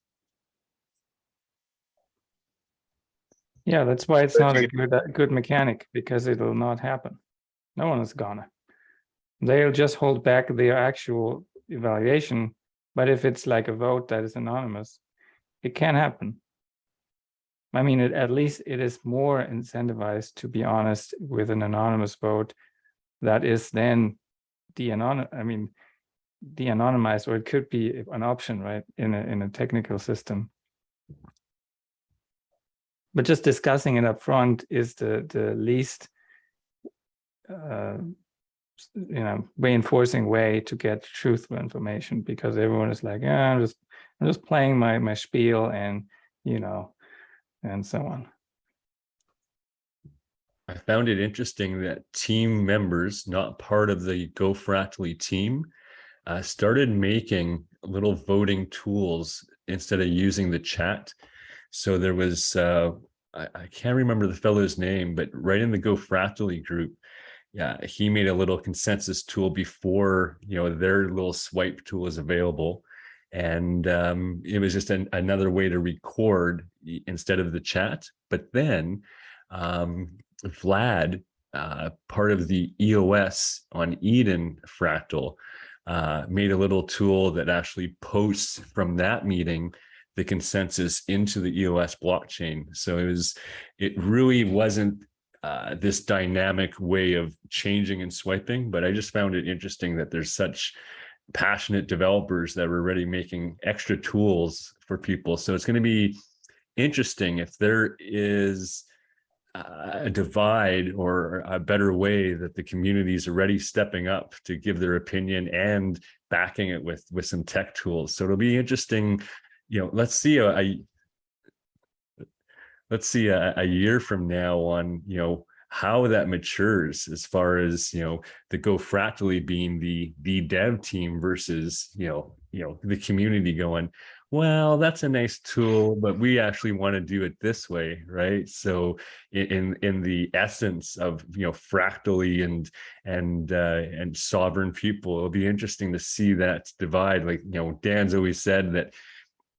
Yeah, that's why it's not a good mechanic, because it will not happen. No one is gonna. They'll just hold back their actual evaluation. But if it's like a vote that is anonymous, it can happen. I mean, at least it is more incentivized to be honest with an anonymous vote that is then de-anonymized, or it could be an option, right, in a technical system. But just discussing it up front is the least reinforcing way to get truthful information, because everyone is like, yeah, I'm just playing my spiel, and and so on. I found it interesting that team members, not part of the Go Fractally team, started making little voting tools instead of using the chat. So there was, I can't remember the fellow's name, but right in the Go Fractally group, yeah, he made a little consensus tool before, their little swipe tool is available. And it was just another way to record instead of the chat. But then Vlad, part of the EOS on Eden Fractal, made a little tool that actually posts from that meeting the consensus into the EOS blockchain. So it really wasn't this dynamic way of changing and swiping, but I just found it interesting that there's such passionate developers that were already making extra tools for people. So it's going to be interesting if there is a divide or a better way that the community is already stepping up to give their opinion and backing it with some tech tools. So it'll be interesting. Let's see a year from now on how that matures, as far as the Go Fractally being the dev team versus the community going, well, that's a nice tool, but we actually want to do it this way, right? So in the essence of Fractally and sovereign people, it'll be interesting to see that divide. Like Dan's always said that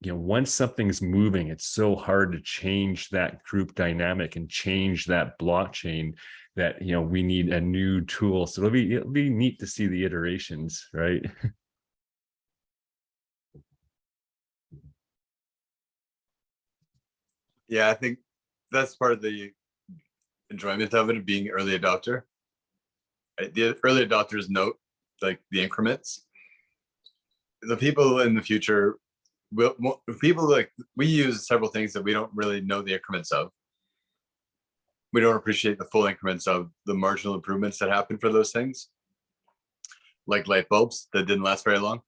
once something's moving, it's so hard to change that group dynamic and change that blockchain that we need a new tool. So it'll be neat to see the iterations, right? Yeah, I think that's part of the enjoyment of it, being early adopter. The early adopters note like the increments. The people in the future we use several things that we don't really know the increments of. We don't appreciate the full increments of the marginal improvements that happen for those things, like light bulbs that didn't last very long.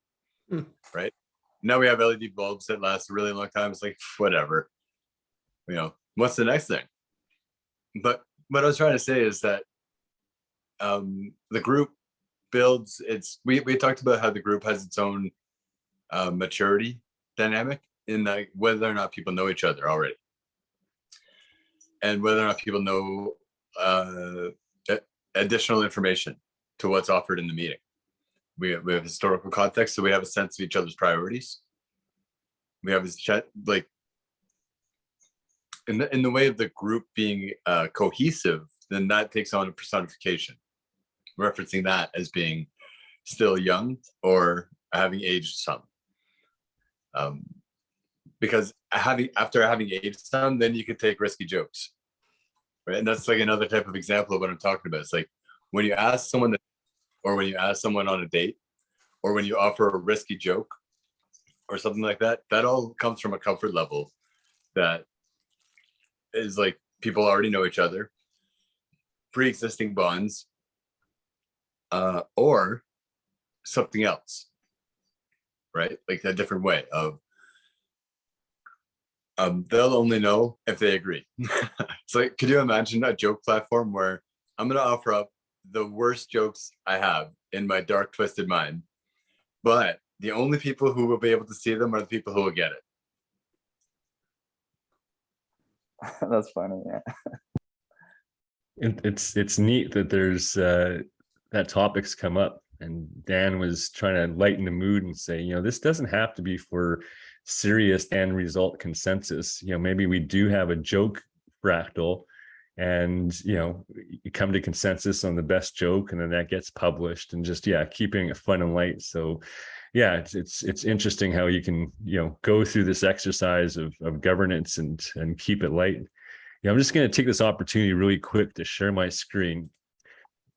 Right now we have LED bulbs that last a really long time. It's like, whatever, what's the next thing? But what I was trying to say is that the group builds we talked about how the group has its own maturity dynamic in whether or not people know each other already, and whether or not people know additional information to what's offered in the meeting. We have historical context, so we have a sense of each other's priorities. We have this chat, like in the way of the group being cohesive, then that takes on a personification, referencing that as being still young or having aged some. Because after having aged some, then you could take risky jokes, right? And that's like another type of example of what I'm talking about. It's like when you ask someone or when you ask someone on a date, or when you offer a risky joke or something like that, that all comes from a comfort level that is like people already know each other, pre-existing bonds, or something else, right? Like a different way of They'll only know if they agree. So could you imagine a joke platform where I'm going to offer up the worst jokes I have in my dark, twisted mind, but the only people who will be able to see them are the people who will get it. That's funny. Yeah. It's neat that there's that topics come up, and Dan was trying to lighten the mood and say, you know, this doesn't have to be for serious end result consensus. You know, maybe we do have a joke fractal, and you know, you come to consensus on the best joke, and then that gets published, and just keeping it fun and light. So yeah, it's interesting how you can, you know, go through this exercise of governance and keep it light. Yeah, I'm just going to take this opportunity really quick to share my screen.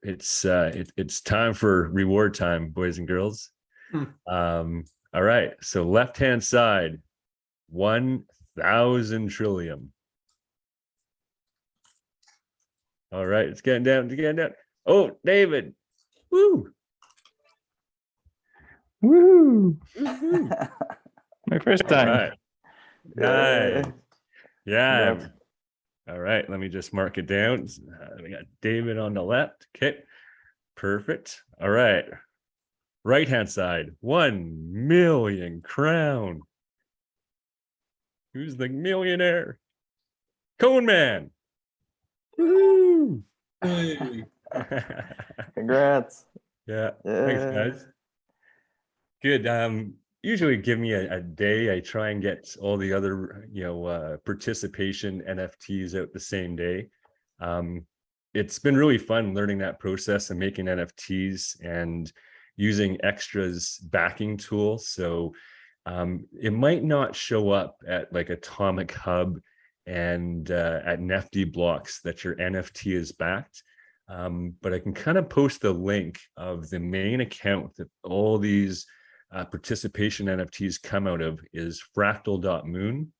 It's time for reward time, boys and girls. All right, so left hand side, 1,000 trillium. All right, it's getting down, Oh, David, woo, Woo! woo-hoo. My first All time. right, nice, yeah. Congrats. All right, let me just mark it down. We got David on the left. Okay, perfect. All right, right hand side, 1 million crown. Who's the millionaire? Cone Man. Woo! Hey. Congrats. Yeah, thanks, guys. Good. Usually give me a day. I try and get all the other, you know, participation NFTs out the same day. It's been really fun learning that process and making NFTs and using Extra's backing tool. So it might not show up at like Atomic Hub and at Nifty Blocks that your NFT is backed. But I can kind of post the link of the main account that all these participation NFTs come out of is ƒractal.moon.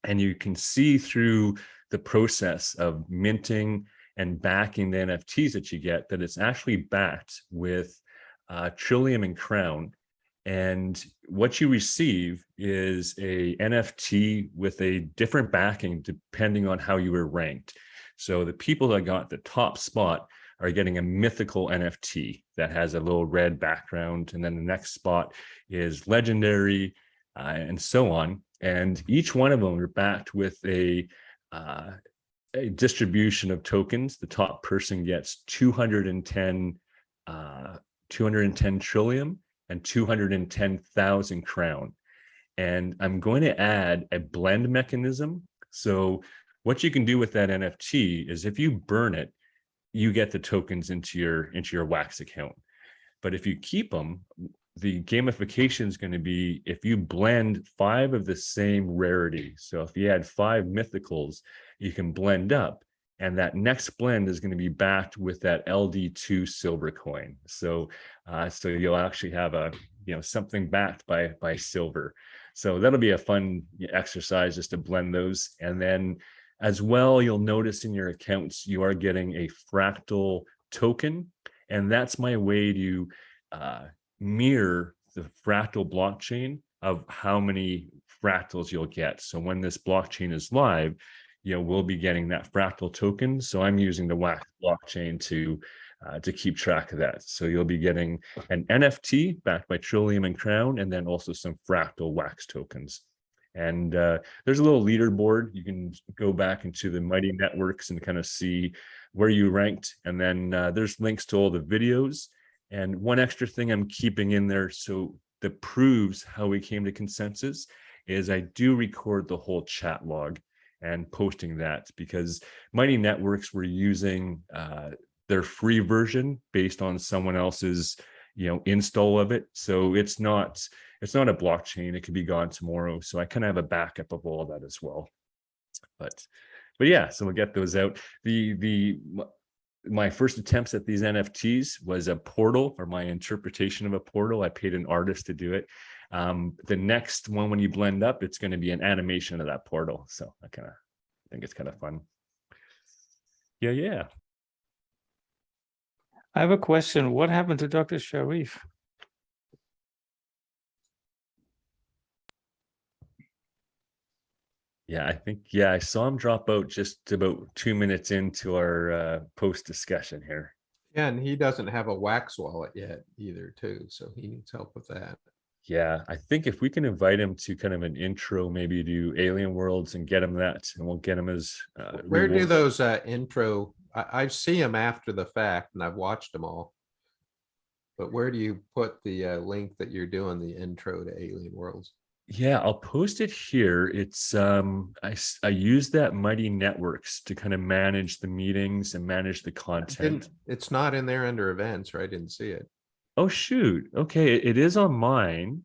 And you can see through the process of minting and backing the NFTs that you get that it's actually backed with Trillium and Crown. And what you receive is a NFT with a different backing depending on how you were ranked. So the people that got the top spot are getting a mythical NFT that has a little red background. And then the next spot is legendary and so on. And each one of them are backed with a distribution of tokens. The top person gets 210 trillium and 210,000 crown. And I'm going to add a blend mechanism. So what you can do with that NFT is if you burn it, you get the tokens into your Wax account. But if you keep them, the gamification is going to be if you blend 5 of the same rarity. So if you had 5 mythicals, you can blend up, and that next blend is going to be backed with that LD2 silver coin. So so you'll actually have a, you know, something backed by silver. So that'll be a fun exercise just to blend those. And then as well, you'll notice in your accounts, you are getting a fractal token. And that's my way to mirror the fractal blockchain of how many fractals you'll get. So when this blockchain is live, you know, we'll be getting that fractal token. So I'm using the Wax blockchain to keep track of that. So you'll be getting an NFT backed by Trillium and Crown, and then also some fractal Wax tokens. And there's a little leaderboard. You can go back into the Mighty Networks and kind of see where you ranked. And then there's links to all the videos. And one extra thing I'm keeping in there, so that proves how we came to consensus, is I do record the whole chat log and posting that, because Mighty Networks were using their free version based on someone else's, you know, install of it. So it's not a blockchain. It could be gone tomorrow. So I kind of have a backup of all of that as well. But yeah, so we'll get those out. My first attempts at these NFTs was a portal, or my interpretation of a portal. I paid an artist to do it. The next one, when you blend up, it's going to be an animation of that portal. So I think it's kind of fun. Yeah. I have a question. What happened to Dr. Sharif? Yeah, I think, yeah, I saw him drop out just about 2 minutes into our post discussion here. Yeah, and he doesn't have a wax wallet yet either, too. So he needs help with that. Yeah, I think if we can invite him to kind of an intro, maybe to Alien Worlds and get him that, and we'll get him his Where do reward. those intro? I see them after the fact, and I've watched them all. But where do you put the link that you're doing the intro to Alien Worlds? Yeah, I'll post it here. It's I use that Mighty Networks to kind of manage the meetings and manage the content. It's not in there under events, right? I didn't see it. Oh shoot. Okay, it is on mine.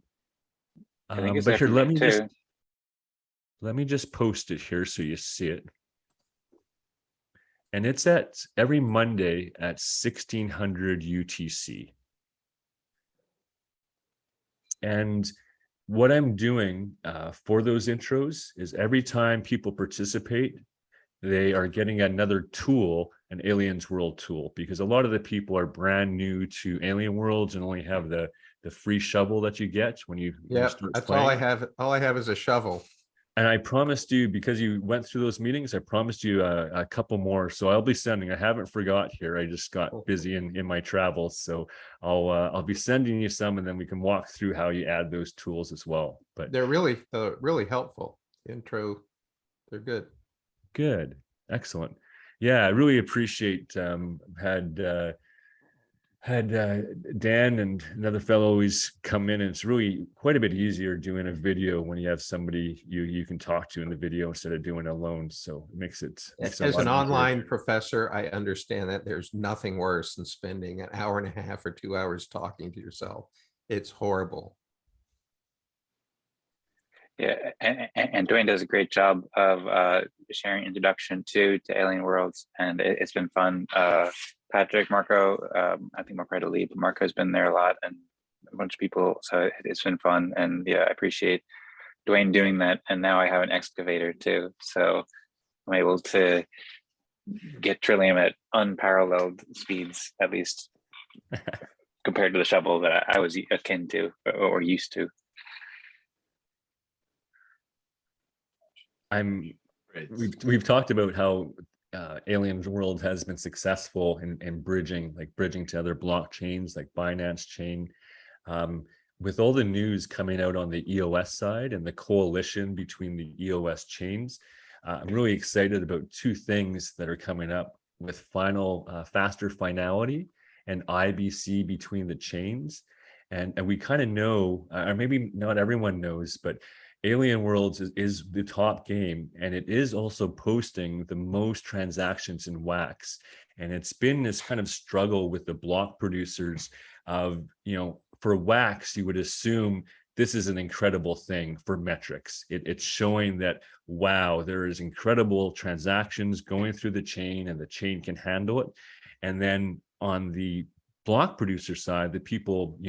I think it's But there here, for let me me too. just post it here so you see it. And it's at every Monday at 1600 UTC. And what I'm doing for those intros is every time people participate, they are getting another tool, an Aliens World tool, because a lot of the people are brand new to Alien Worlds and only have the free shovel that you get when you Yeah, start that's playing. all I have. All I have is a shovel. And I promised you, because you went through those meetings, I promised you a couple more. So I'll be sending. I haven't forgot here. I just got busy in my travels, so I'll be sending you some, and then we can walk through how you add those tools as well. But They're really helpful. Intro, they're good. good, excellent. Yeah, I really appreciate had Dan and another fellow always come in, and it's really quite a bit easier doing a video when you have somebody you can talk to in the video instead of doing it alone. So it makes it As a lot an easier. online professor, I understand that there's nothing worse than spending an hour and a half or 2 hours talking to yourself. It's horrible. Yeah, and Dwayne does a great job of sharing introduction to Alien Worlds, and it's been fun. Patrick, Marco, I think Marco had to leave, but Marco's been there a lot, and a bunch of people, so it's been fun. And yeah, I appreciate Dwayne doing that. And now I have an excavator too, so I'm able to get Trillium at unparalleled speeds, at least compared to the shovel that I was akin to or used to. We've talked about how Alien World has been successful in bridging to other blockchains like Binance Chain. With all the news coming out on the EOS side and the coalition between the EOS chains, I'm really excited about two things that are coming up with faster finality and IBC between the chains. And we kind of know, or maybe not everyone knows, but Alien Worlds is the top game, and it is also posting the most transactions in Wax. And it's been this kind of struggle with the block producers of, for Wax, you would assume this is an incredible thing for metrics. It's showing that, wow, there is incredible transactions going through the chain and the chain can handle it. And then on the block producer side, the people,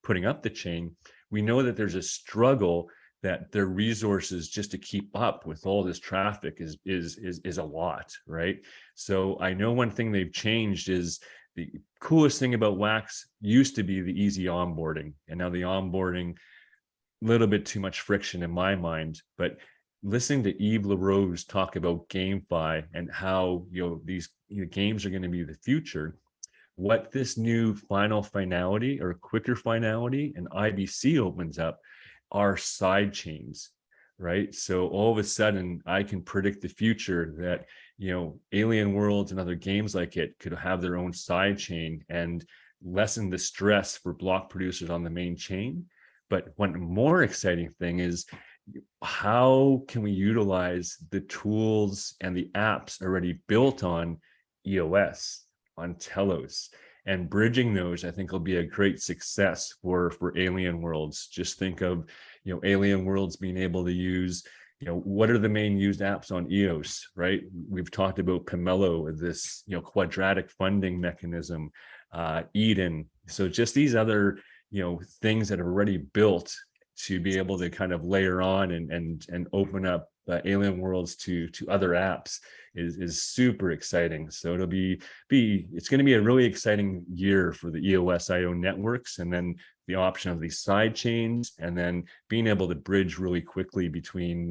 putting up the chain, we know that there's a struggle that their resources just to keep up with all this traffic is a lot, right? So I know one thing they've changed is the coolest thing about Wax used to be the easy onboarding, and now the onboarding, a little bit too much friction in my mind. But listening to Yves LaRose talk about GameFi and how these games are going to be the future, what this new final finality or quicker finality and IBC opens up are side chains, right? So all of a sudden I can predict the future that, Alien Worlds and other games like it could have their own side chain and lessen the stress for block producers on the main chain. But one more exciting thing is, how can we utilize the tools and the apps already built on EOS, on Telos, and bridging those? I think will be a great success for Alien Worlds. Just think of, Alien Worlds being able to use, what are the main used apps on EOS, right? We've talked about Pomelo, this, quadratic funding mechanism, Eden. So just these other, things that are already built to be able to kind of layer on and open up Alien Worlds to other apps is super exciting. So it'll it's going to be a really exciting year for the EOS.io networks, and then the option of these side chains, and then being able to bridge really quickly between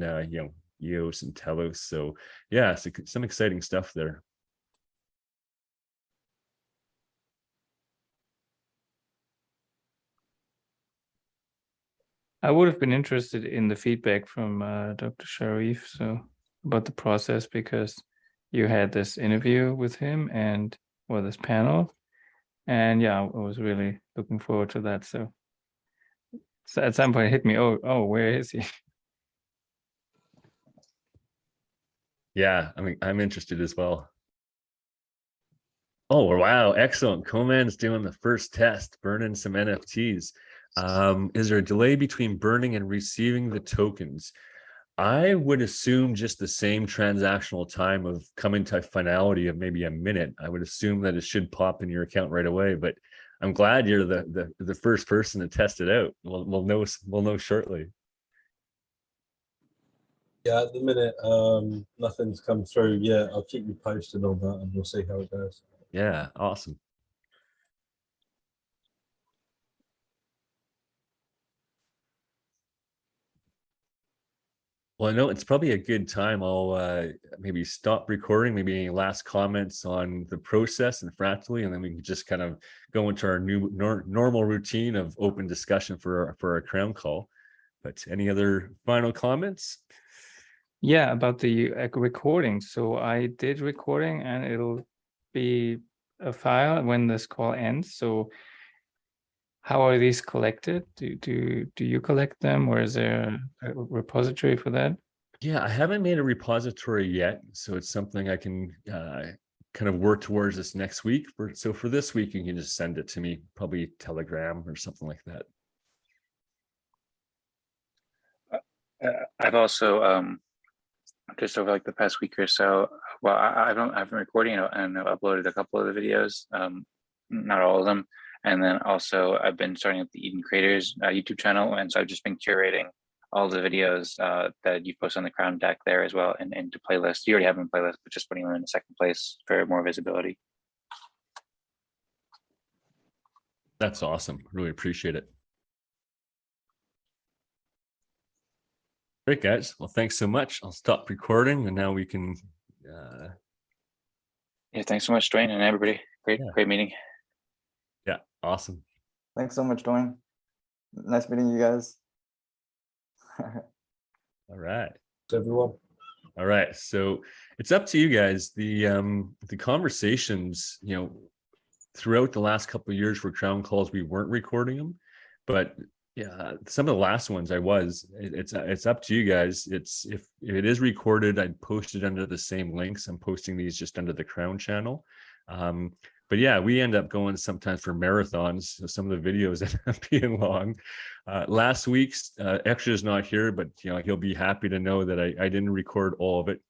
EOS and Telos. So yeah, so some exciting stuff there. I would have been interested in the feedback from Dr. Sharif, so about the process, because you had this interview with him and this panel, and yeah, I was really looking forward to that. So at some point it hit me, oh, where is he? Yeah, I mean, I'm interested as well. Oh, wow, excellent. Coman's doing the first test, burning some NFTs. Is there a delay between burning and receiving the tokens? I would assume just the same transactional time of coming to finality of maybe a minute. I would assume that it should pop in your account right away, but I'm glad you're the first person to test it out. We'll know shortly. Yeah, at the minute, nothing's come through yet. I'll keep you posted on that, and we'll see how it goes. Yeah, awesome. Well, I know it's probably a good time. I'll maybe stop recording, maybe any last comments on the process and Fractally, and then we can just kind of go into our new normal routine of open discussion for our crown call. But any other final comments? Yeah, about the recording. So I did recording, and it'll be a file when this call ends. So how are these collected? Do you collect them, or is there a repository for that? Yeah, I haven't made a repository yet, so it's something I can kind of work towards this next week. So for this week, you can just send it to me, probably Telegram or something like that. I've also just over like the past week or so, well, I've been recording and I've uploaded a couple of the videos, not all of them. And then also I've been starting up the Eden Creators YouTube channel. And so I've just been curating all the videos that you post on the Crown deck there as well, and into playlists. You already have them in playlists, but just putting them in the second place for more visibility. That's awesome. Really appreciate it. Great, guys. Well, thanks so much. I'll stop recording, and now we can. Yeah, thanks so much, Dwayne, and everybody. Great meeting. Yeah, awesome. Thanks so much, Dwayne. Nice meeting you guys. All right. Everyone. All right. So it's up to you guys. The conversations, throughout the last couple of years for Crown calls, we weren't recording them, but yeah, some of the last ones I was. It's up to you guys. If it is recorded, I'd post it under the same links. I'm posting these just under the Crown channel. But yeah, we end up going sometimes for marathons. So some of the videos end up being long. Last week's Extra is not here, but he'll be happy to know that I didn't record all of it.